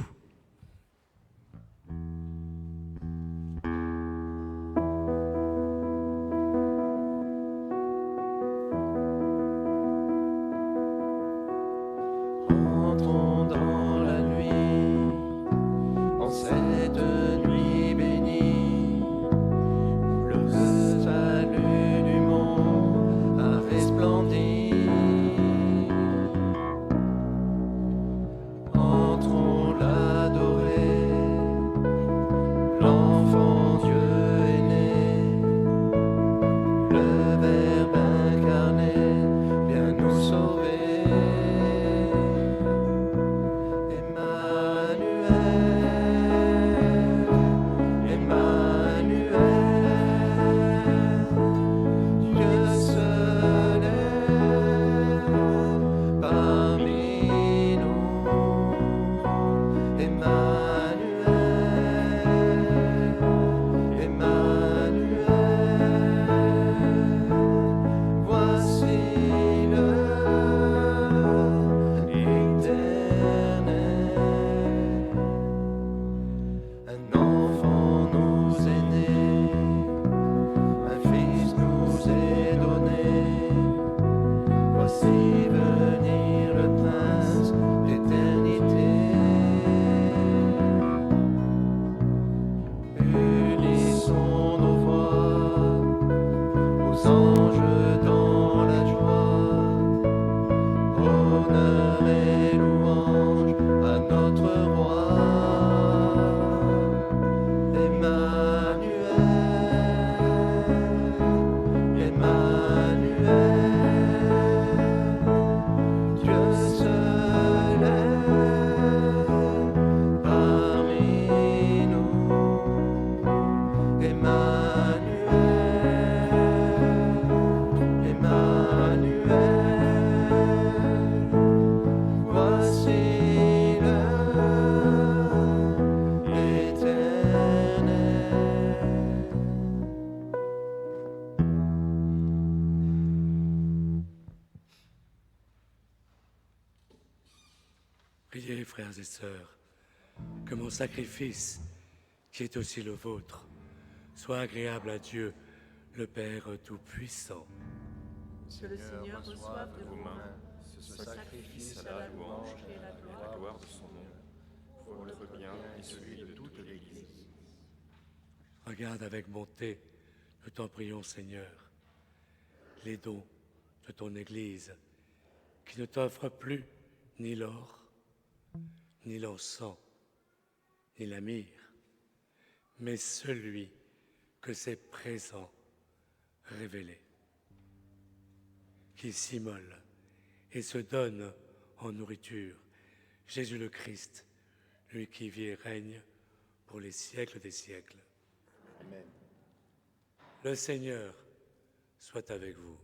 Entrons dans la nuit, en cette nuit bénie, où le salut du monde a resplendi. Entrons là Priez, frères et sœurs, que mon sacrifice, qui est aussi le vôtre, soit agréable à Dieu, le Père Tout-Puissant. Que le Seigneur reçoive de vos mains ce sacrifice à la louange et à la gloire de son nom, pour notre bien et celui de toute l'Église. Regarde avec bonté, nous t'en prions, Seigneur, les dons de ton Église, qui ne t'offre plus ni l'or, ni l'encens, ni la myrrhe, mais celui que ses présents révélés, qui s'immole et se donne en nourriture, Jésus le Christ, lui qui vit et règne pour les siècles des siècles. Amen. Le Seigneur soit avec vous.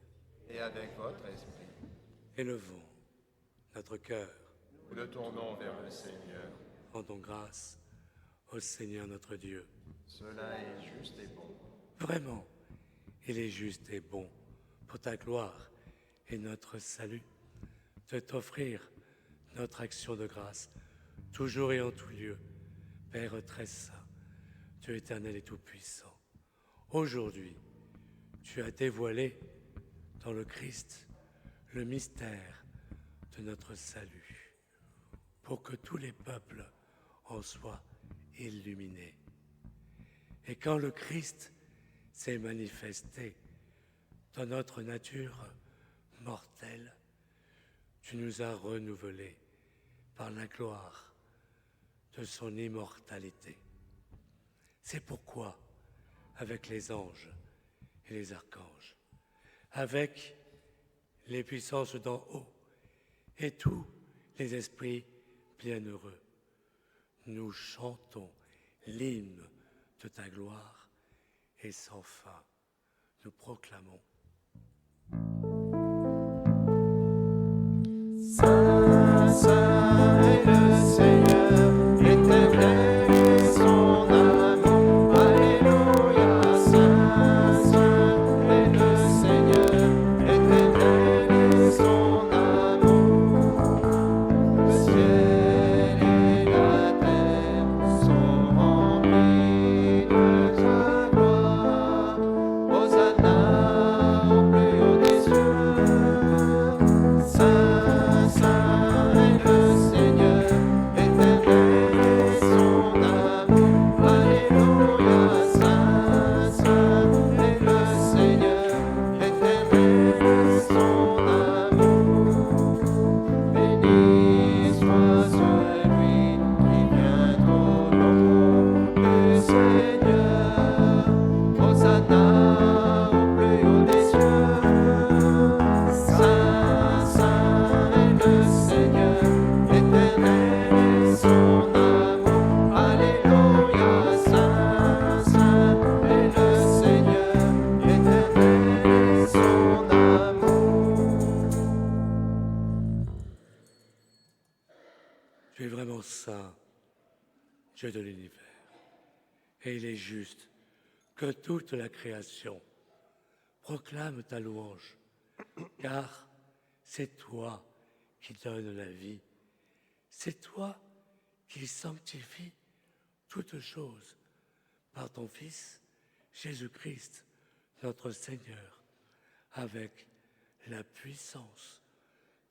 Et avec votre esprit, Élevons notre cœur, nous le tournons vers le Seigneur. rendons grâce au Seigneur notre Dieu. Cela est juste et bon. Vraiment, il est juste et bon pour ta gloire et notre salut de t'offrir notre action de grâce, toujours et en tout lieu, Père très saint, Dieu éternel et tout-puissant. Aujourd'hui, tu as dévoilé dans le Christ le mystère de notre salut, pour que tous les peuples en soient illuminés. Et quand le Christ s'est manifesté dans notre nature mortelle, tu nous as renouvelés par la gloire de son immortalité. C'est pourquoi, avec les anges et les archanges, avec les puissances d'en haut et tous les esprits bienheureux, nous chantons l'hymne de ta gloire et sans fin, nous proclamons. Saint, Saint est le Seigneur, éternel est son amour. Alléluia. Saint, Saint est le Seigneur, éternel est son amour. Le ciel et la terre sont remplis de sa gloire. Hosanna au plus haut des cieux. Saint, Saint est le Seigneur, éternel est son amour. Alléluia. Saint, Saint est le Seigneur, éternel est son amour. Béni soit celui qui vient au nom du Seigneur. Hosanna au plus haut des cieux. Saint, Saint est le Seigneur, éternel est son amour. Alléluia. Saint, Saint est le Seigneur, éternel est son amour. Tu es vraiment saint, Dieu de l'univers, et il est juste que toute la création proclame ta louange, car c'est toi qui donnes la vie, c'est toi qui sanctifies toutes choses par ton Fils Jésus-Christ, notre Seigneur, avec la puissance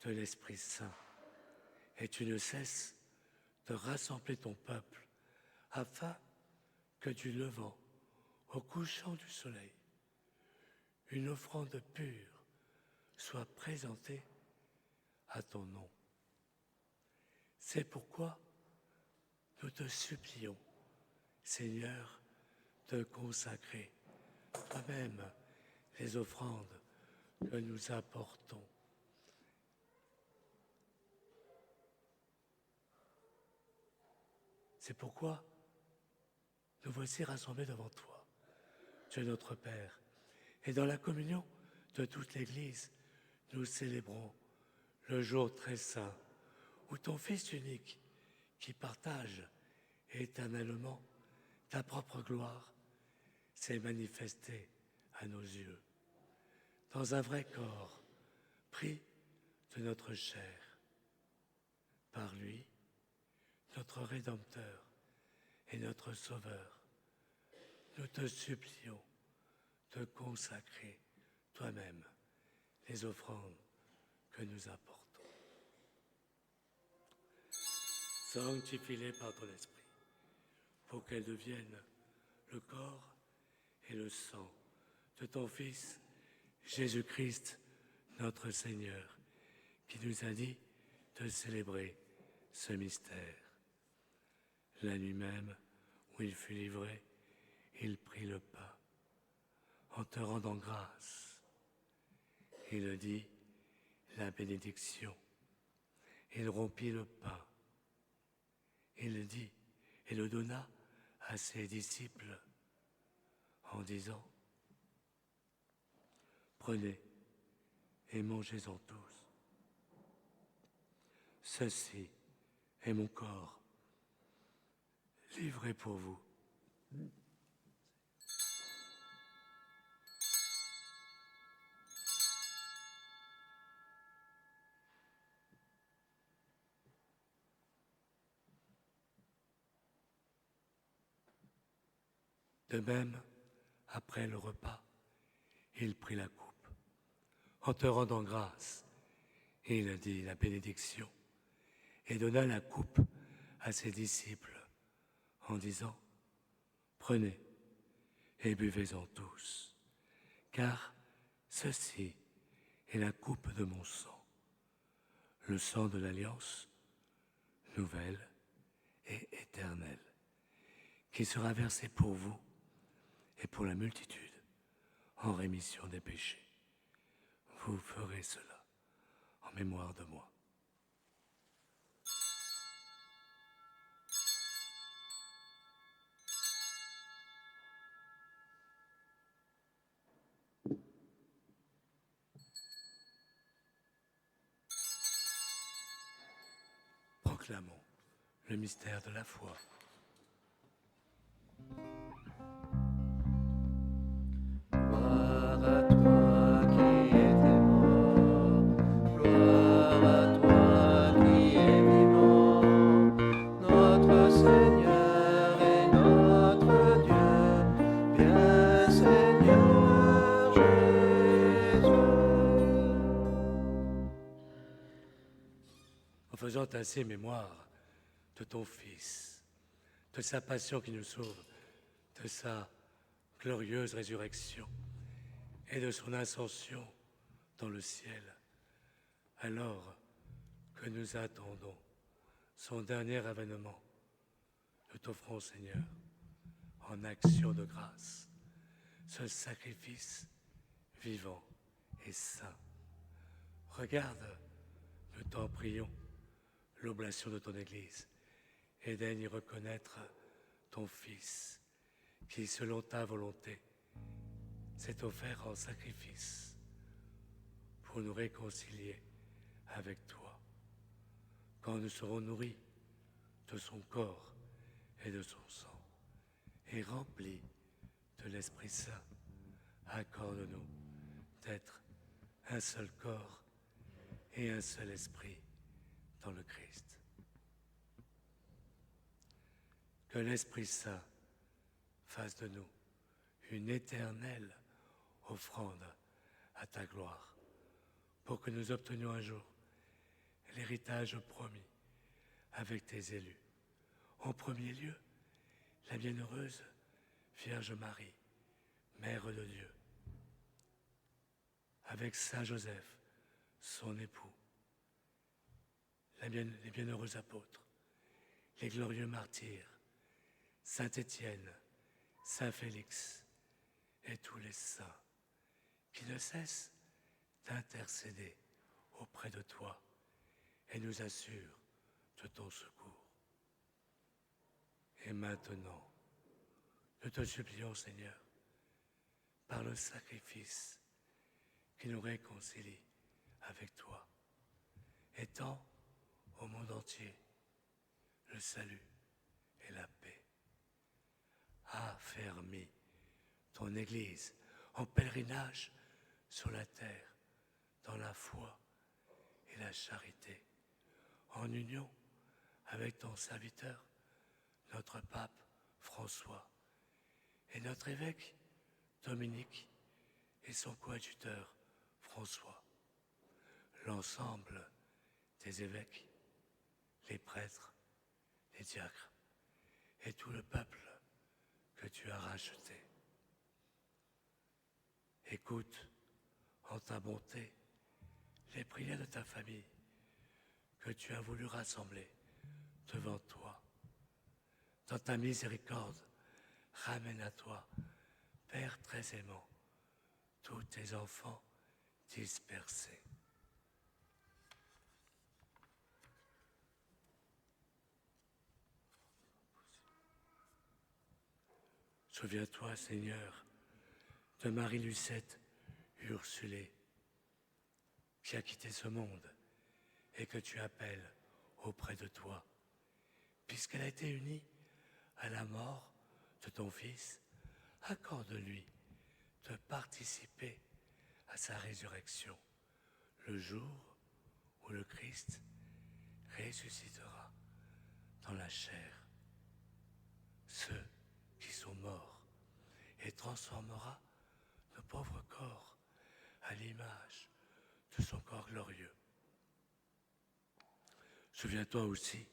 de l'Esprit Saint. Et tu ne cesses de rassembler ton peuple afin que du levant au couchant du soleil, une offrande pure soit présentée à ton nom. C'est pourquoi nous te supplions, Seigneur, de consacrer toi-même les offrandes que nous apportons. C'est pourquoi nous voici rassemblés devant toi, Dieu notre Père, et dans la communion de toute l'Église, nous célébrons le jour très saint où ton Fils unique, qui partage éternellement ta propre gloire, s'est manifesté à nos yeux, dans un vrai corps pris de notre chair. Par lui, notre Rédempteur et notre Sauveur, nous te supplions de consacrer toi-même les offrandes que nous apportons. Sanctifie-les par ton esprit, pour qu'elles deviennent le corps et le sang de ton Fils, Jésus-Christ, notre Seigneur, qui nous a dit de célébrer ce mystère. La nuit même où il fut livré, il prit le pain. En te rendant grâce, il dit la bénédiction. Il rompit le pain. Il dit et le donna à ses disciples en disant: prenez et mangez-en tous. Ceci est mon corps, livré pour vous. De même, après le repas, il prit la coupe. En te rendant grâce, il dit la bénédiction et donna la coupe à ses disciples en disant: prenez et buvez-en tous, car ceci est la coupe de mon sang, le sang de l'alliance nouvelle et éternelle, qui sera versé pour vous et pour la multitude en rémission des péchés. Vous ferez cela en mémoire de moi. Proclamons le mystère de la foi. Gloire à toi qui étais mort, gloire à toi qui es vivant, notre Seigneur et notre Dieu, bien Seigneur Jésus. En faisant ainsi mémoire de ton Fils, de sa passion qui nous sauve, de sa glorieuse résurrection et de son ascension dans le ciel, alors que nous attendons son dernier avènement, nous t'offrons, Seigneur, en action de grâce, ce sacrifice vivant et saint. Regarde, nous t'en prions, l'oblation de ton Église, et daigne y reconnaître ton Fils, qui, selon ta volonté, s'est offert en sacrifice pour nous réconcilier avec toi. Quand nous serons nourris de son corps et de son sang, et remplis de l'Esprit Saint, accorde-nous d'être un seul corps et un seul esprit dans le Christ. Que l'Esprit Saint fasse de nous une éternelle offrande à ta gloire, pour que nous obtenions un jour l'héritage promis avec tes élus. En premier lieu, la bienheureuse Vierge Marie, Mère de Dieu, avec Saint Joseph, son époux, les bienheureux apôtres, les glorieux martyrs, Saint Étienne, Saint Félix et tous les saints qui ne cessent d'intercéder auprès de toi et nous assurent de ton secours. Et maintenant, nous te supplions, Seigneur, par le sacrifice qui nous réconcilie avec toi, étends au monde entier le salut et la paix. Affermis ton Église en pèlerinage sur la terre, dans la foi et la charité, en union avec ton serviteur, notre pape François et notre évêque Dominique et son coadjuteur François, l'ensemble des évêques, les prêtres, les diacres et tout le peuple que tu as racheté. Écoute en ta bonté les prières de ta famille que tu as voulu rassembler devant toi. Dans ta miséricorde, ramène à toi, Père très aimant, tous tes enfants dispersés. Souviens-toi, Seigneur, de Marie-Lucette Ursulée, qui a quitté ce monde et que tu appelles auprès de toi, puisqu'elle a été unie à la mort de ton Fils. Accorde-lui de participer à sa résurrection le jour où le Christ ressuscitera dans la chair ceux qui sont morts et transformera nos pauvres corps à l'image de son corps glorieux. Souviens-toi aussi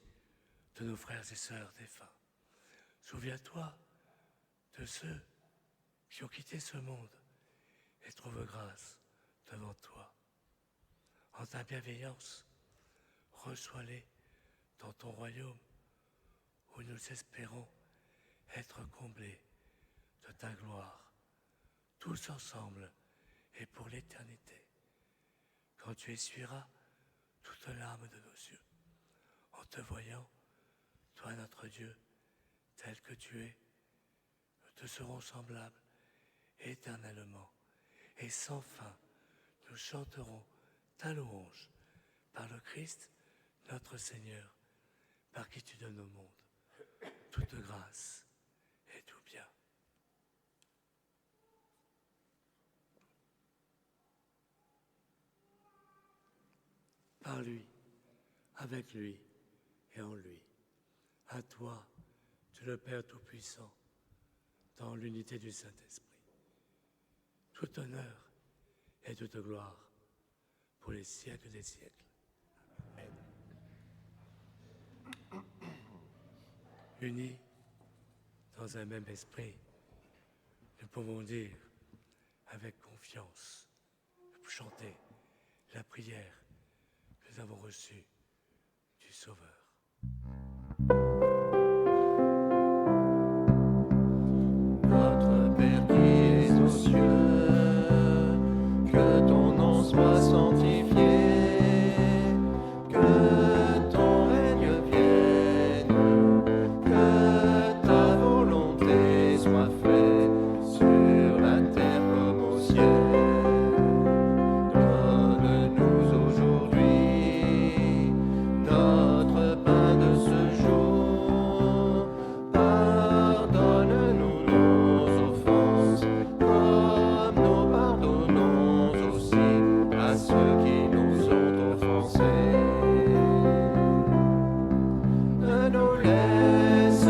de nos frères et sœurs défunts. Souviens-toi de ceux qui ont quitté ce monde et trouvent grâce devant toi. En ta bienveillance, reçois-les dans ton royaume où nous espérons être comblés de ta gloire, tous ensemble et pour l'éternité, quand tu essuieras toute larme de nos yeux, en te voyant, toi notre Dieu, tel que tu es. Nous te serons semblables éternellement et sans fin. Nous chanterons ta louange par le Christ notre Seigneur, par qui tu donnes au monde toute grâce et tout bien. Par lui, avec lui et en lui, à toi, Dieu le Père Tout-Puissant, dans l'unité du Saint-Esprit, tout honneur et toute gloire pour les siècles des siècles. Amen. Unis dans un même esprit, nous pouvons dire avec confiance, chanter la prière que nous avons reçue du Sauveur. Notre Père qui es aux cieux, que ton nom soit sanctifié, que ton règne vienne, que ta volonté soit faite sur la terre comme au ciel. Donne-nous aujourd'hui notre pain de ce jour. Pardonne-nous nos offenses, comme nous pardonnons aussi à ceux qui nous ont offensés. Ne nous laisse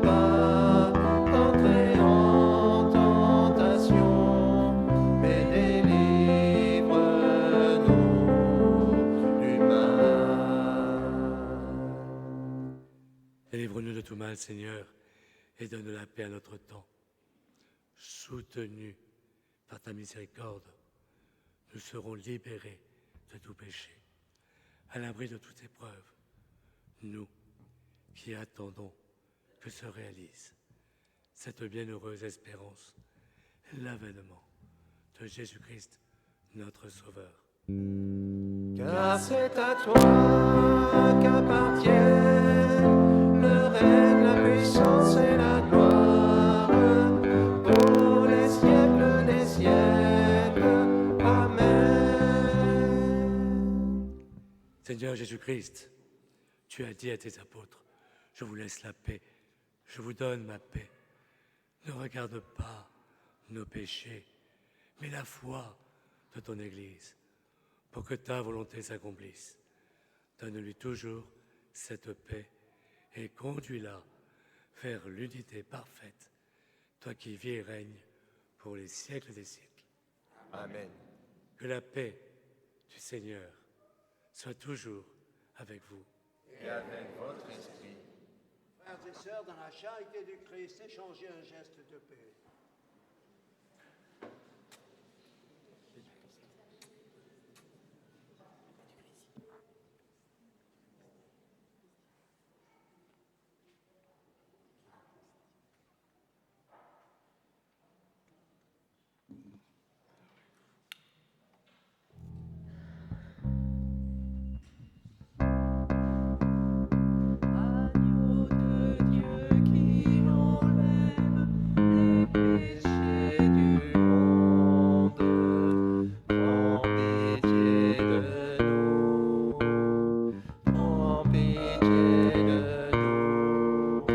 pas entrer en tentation, mais délivre-nous du mal. Délivre-nous de tout mal, Seigneur, et donne la paix à notre temps. Soutenus par ta miséricorde, nous serons libérés de tout péché, à l'abri de toute épreuve, nous qui attendons que se réalise cette bienheureuse espérance, l'avènement de Jésus-Christ, notre Sauveur. Car c'est à toi qu'appartiennent le règne, la puissance et la gloire pour les siècles des siècles. Amen. Seigneur Jésus-Christ, tu as dit à tes apôtres, je vous laisse la paix, je vous donne ma paix. Ne regarde pas nos péchés, mais la foi de ton Église, pour que ta volonté s'accomplisse. Donne-lui toujours cette paix et conduis-la vers l'unité parfaite, toi qui vis et règnes pour les siècles des siècles. Amen. Que la paix du Seigneur soit toujours avec vous. Et avec votre esprit. Frères et sœurs, dans la charité du Christ, échangez un geste de paix. Agneau de Dieu qui enlève les péchés du monde, prends pitié de nous, prends pitié de nous.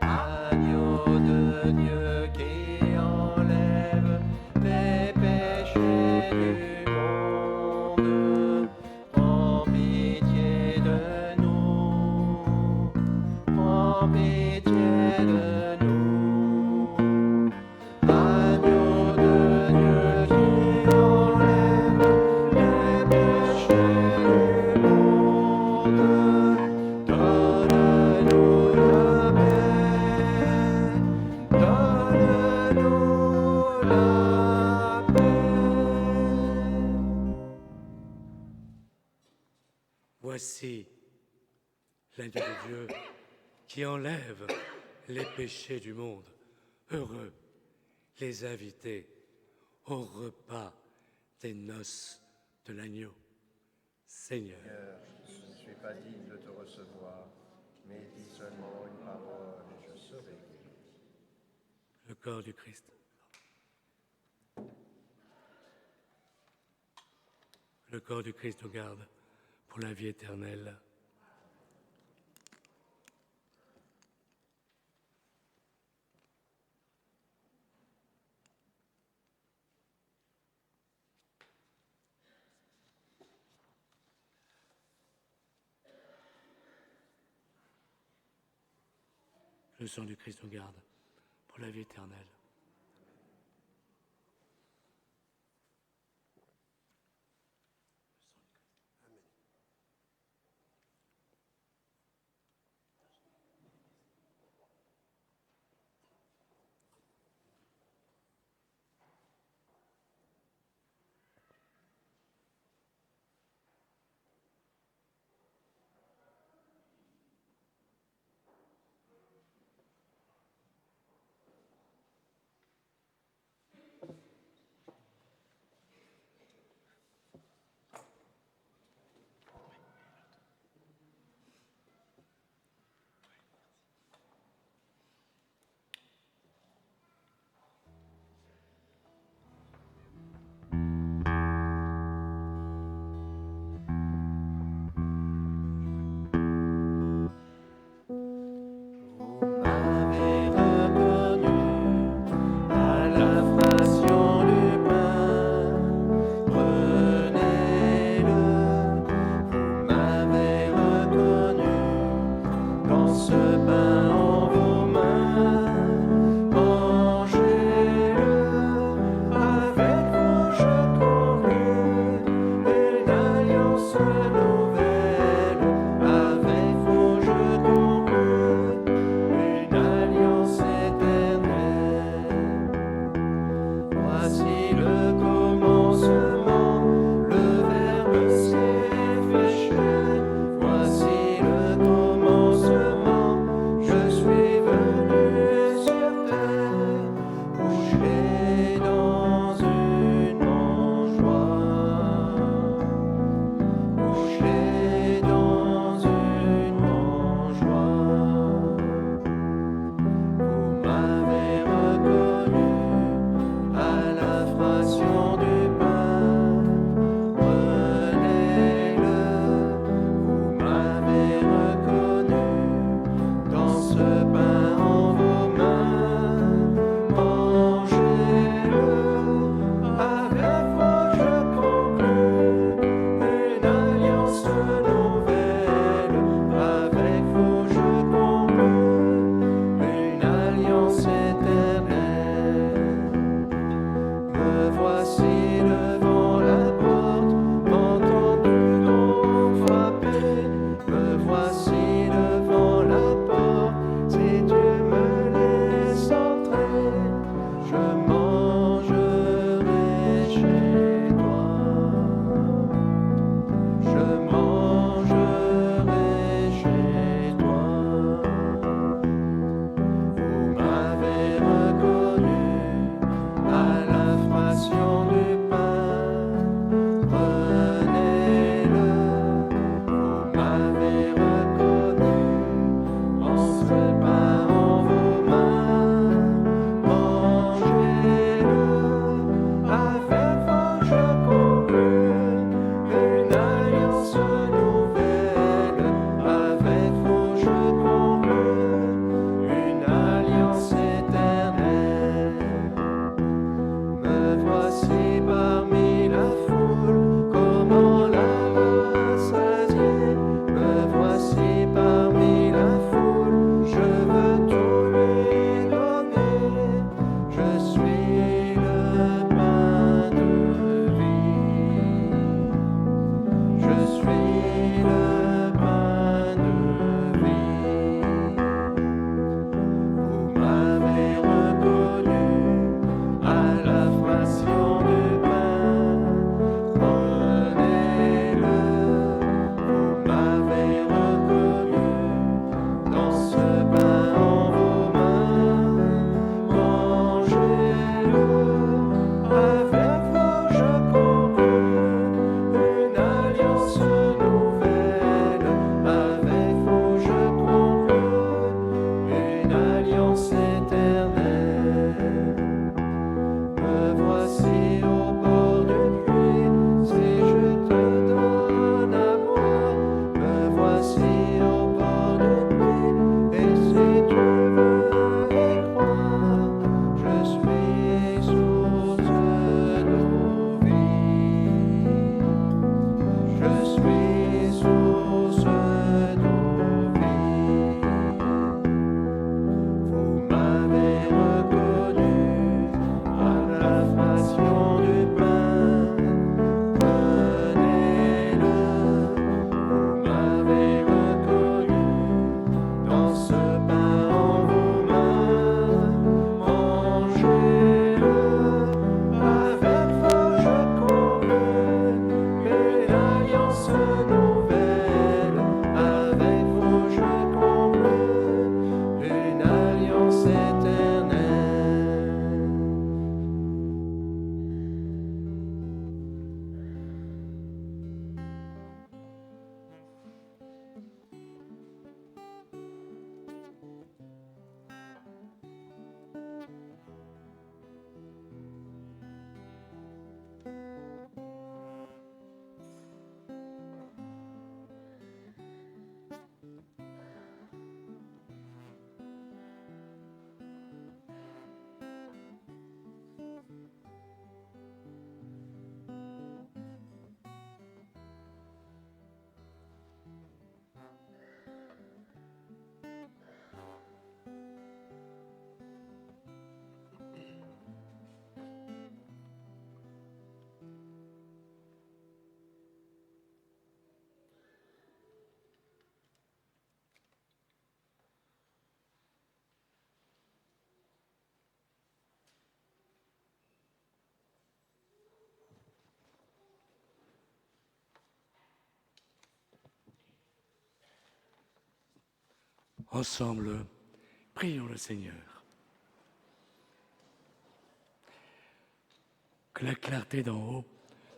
Agneau de Dieu qui enlève les péchés du monde, prends pitié de nous, prends pitié de nous. Agneau de Dieu qui enlève les péchés du monde, donne-nous la paix, donne-nous la paix. Voici l'agneau de Dieu qui enlève les péchés du monde. Heureux les invités au repas des noces de l'agneau. Seigneur, Seigneur, je ne suis pas digne de te recevoir, mais dis seulement une parole et je serai guéri. le corps du Christ. Le corps du Christ nous garde pour la vie éternelle. Le sang du Christ nous garde pour la vie éternelle. Ensemble, prions le Seigneur. Que la clarté d'en haut,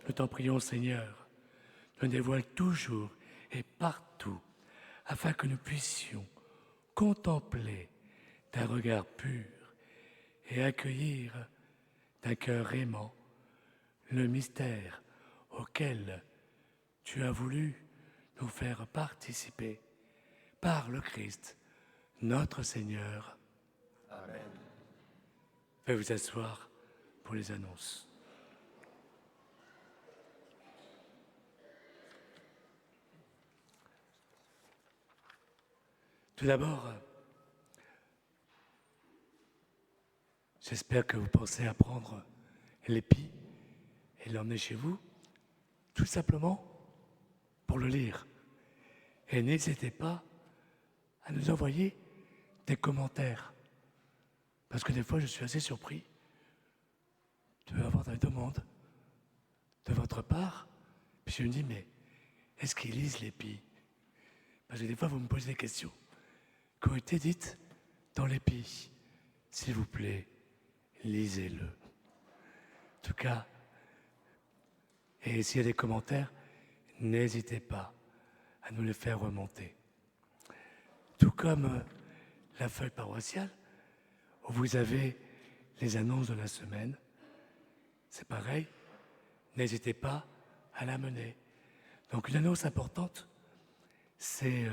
nous t'en prions Seigneur, nous dévoile toujours et partout, afin que nous puissions contempler d'un regard pur et accueillir d'un cœur aimant le mystère auquel tu as voulu nous faire participer par le Christ, notre Seigneur. Amen. Veuillez vous asseoir pour les annonces. Tout d'abord, j'espère que vous pensez à prendre l'épi et l'emmener chez vous, tout simplement pour le lire. Et n'hésitez pas à nous envoyer des commentaires. Parce que des fois, je suis assez surpris de avoir des demandes de votre part. Puis je me dis, mais est-ce qu'ils lisent l'épi? Parce que des fois, vous me posez des questions qui ont été dites dans l'épi. S'il vous plaît, lisez-le. En tout cas, et s'il y a des commentaires, n'hésitez pas à nous les faire remonter. Tout comme la feuille paroissiale, où vous avez les annonces de la semaine, c'est pareil, n'hésitez pas à la mener. Donc une annonce importante, c'est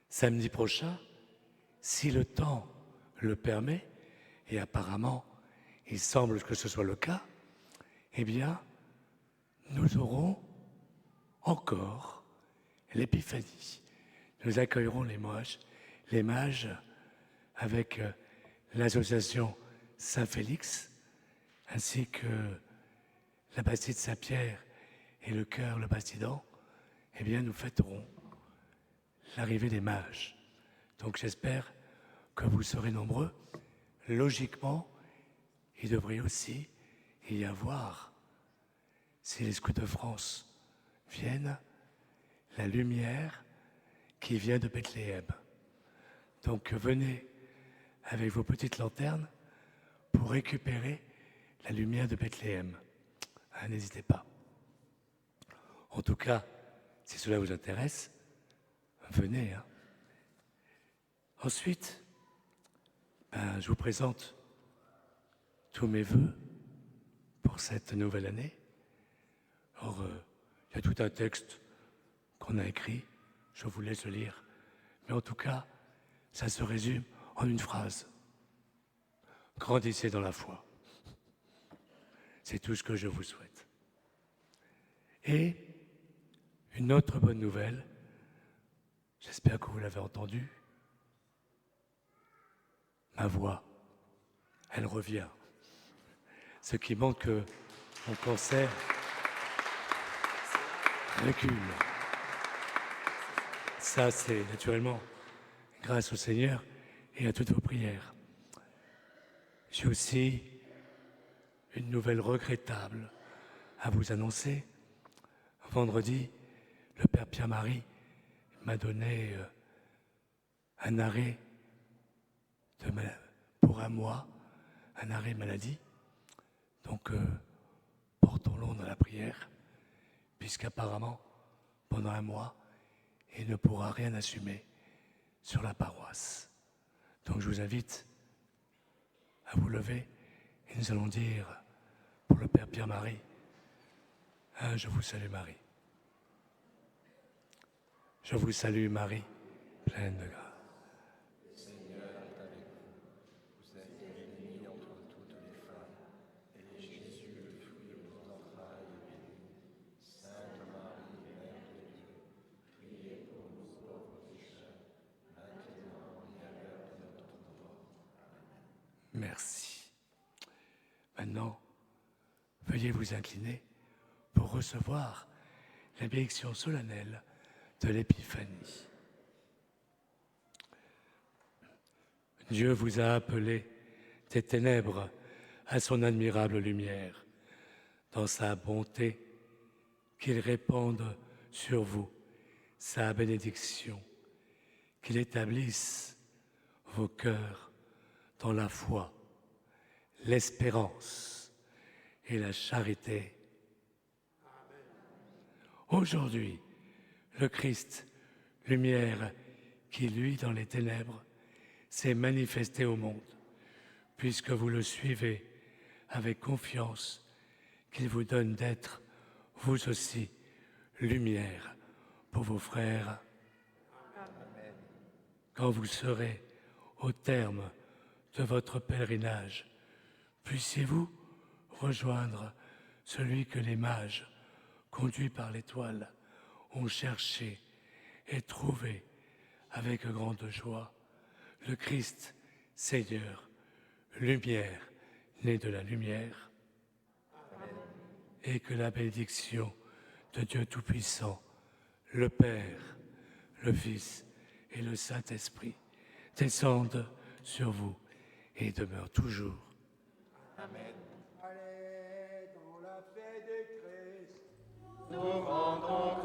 samedi prochain, si le temps le permet, et apparemment il semble que ce soit le cas, eh bien, nous aurons encore l'épiphanie. Nous accueillerons les mages avec l'association Saint-Félix, ainsi que la Bastide Saint-Pierre et le chœur Le Bastidan. Eh bien, nous fêterons l'arrivée des mages. Donc j'espère que vous serez nombreux. Logiquement, il devrait aussi y avoir, si les scouts de France viennent, la lumière qui vient de Bethléem. Donc venez avec vos petites lanternes pour récupérer la lumière de Bethléem. Hein, n'hésitez pas. En tout cas, si cela vous intéresse, venez. Hein. Ensuite, je vous présente tous mes vœux pour cette nouvelle année. Or, il y a tout un texte qu'on a écrit, je vous laisse le lire. Mais en tout cas, ça se résume en une phrase. Grandissez dans la foi. C'est tout ce que je vous souhaite. Et une autre bonne nouvelle, j'espère que vous l'avez entendu, ma voix, elle revient. Ce qui montre que mon cancer recule. Ça, c'est naturellement grâce au Seigneur et à toutes vos prières. J'ai aussi une nouvelle regrettable à vous annoncer. Vendredi, le Père Pierre-Marie m'a donné un arrêt pour un mois, un arrêt maladie. Donc, portons-le dans la prière, puisqu'apparemment, pendant un mois, il ne pourra rien assumer sur la paroisse. Donc, je vous invite à vous lever et nous allons dire pour le Père Pierre-Marie, je vous salue Marie. Je vous salue Marie, pleine de grâce. Le Seigneur est avec vous. Vous êtes bénie entre toutes les femmes, et Jésus, le fruit de vos entrailles, est béni. Sainte Marie, Mère de Dieu, priez pour nous pauvres pécheurs, maintenant et à l'heure de notre mort. Amen. Merci. Maintenant, veuillez vous incliner pour recevoir la bénédiction solennelle de l'Épiphanie. Dieu vous a appelé des ténèbres à son admirable lumière. Dans sa bonté, qu'il répande sur vous sa bénédiction qu'il établisse vos cœurs dans la foi, l'espérance et la charité. Aujourd'hui, le Christ, lumière qui luit dans les ténèbres, s'est manifesté au monde, puisque vous le suivez avec confiance, qu'il vous donne d'être, vous aussi, lumière pour vos frères. Amen. Quand vous serez au terme de votre pèlerinage, puissiez-vous rejoindre celui que les mages, conduits par l'étoile, ont cherché et trouvé avec grande joie, le Christ, Seigneur, lumière, né de la lumière. Amen. Et que la bénédiction de Dieu Tout-Puissant, le Père, le Fils et le Saint-Esprit descendent sur vous et demeurent toujours. Amen. Allez, dans la paix de Christ. Nous rendons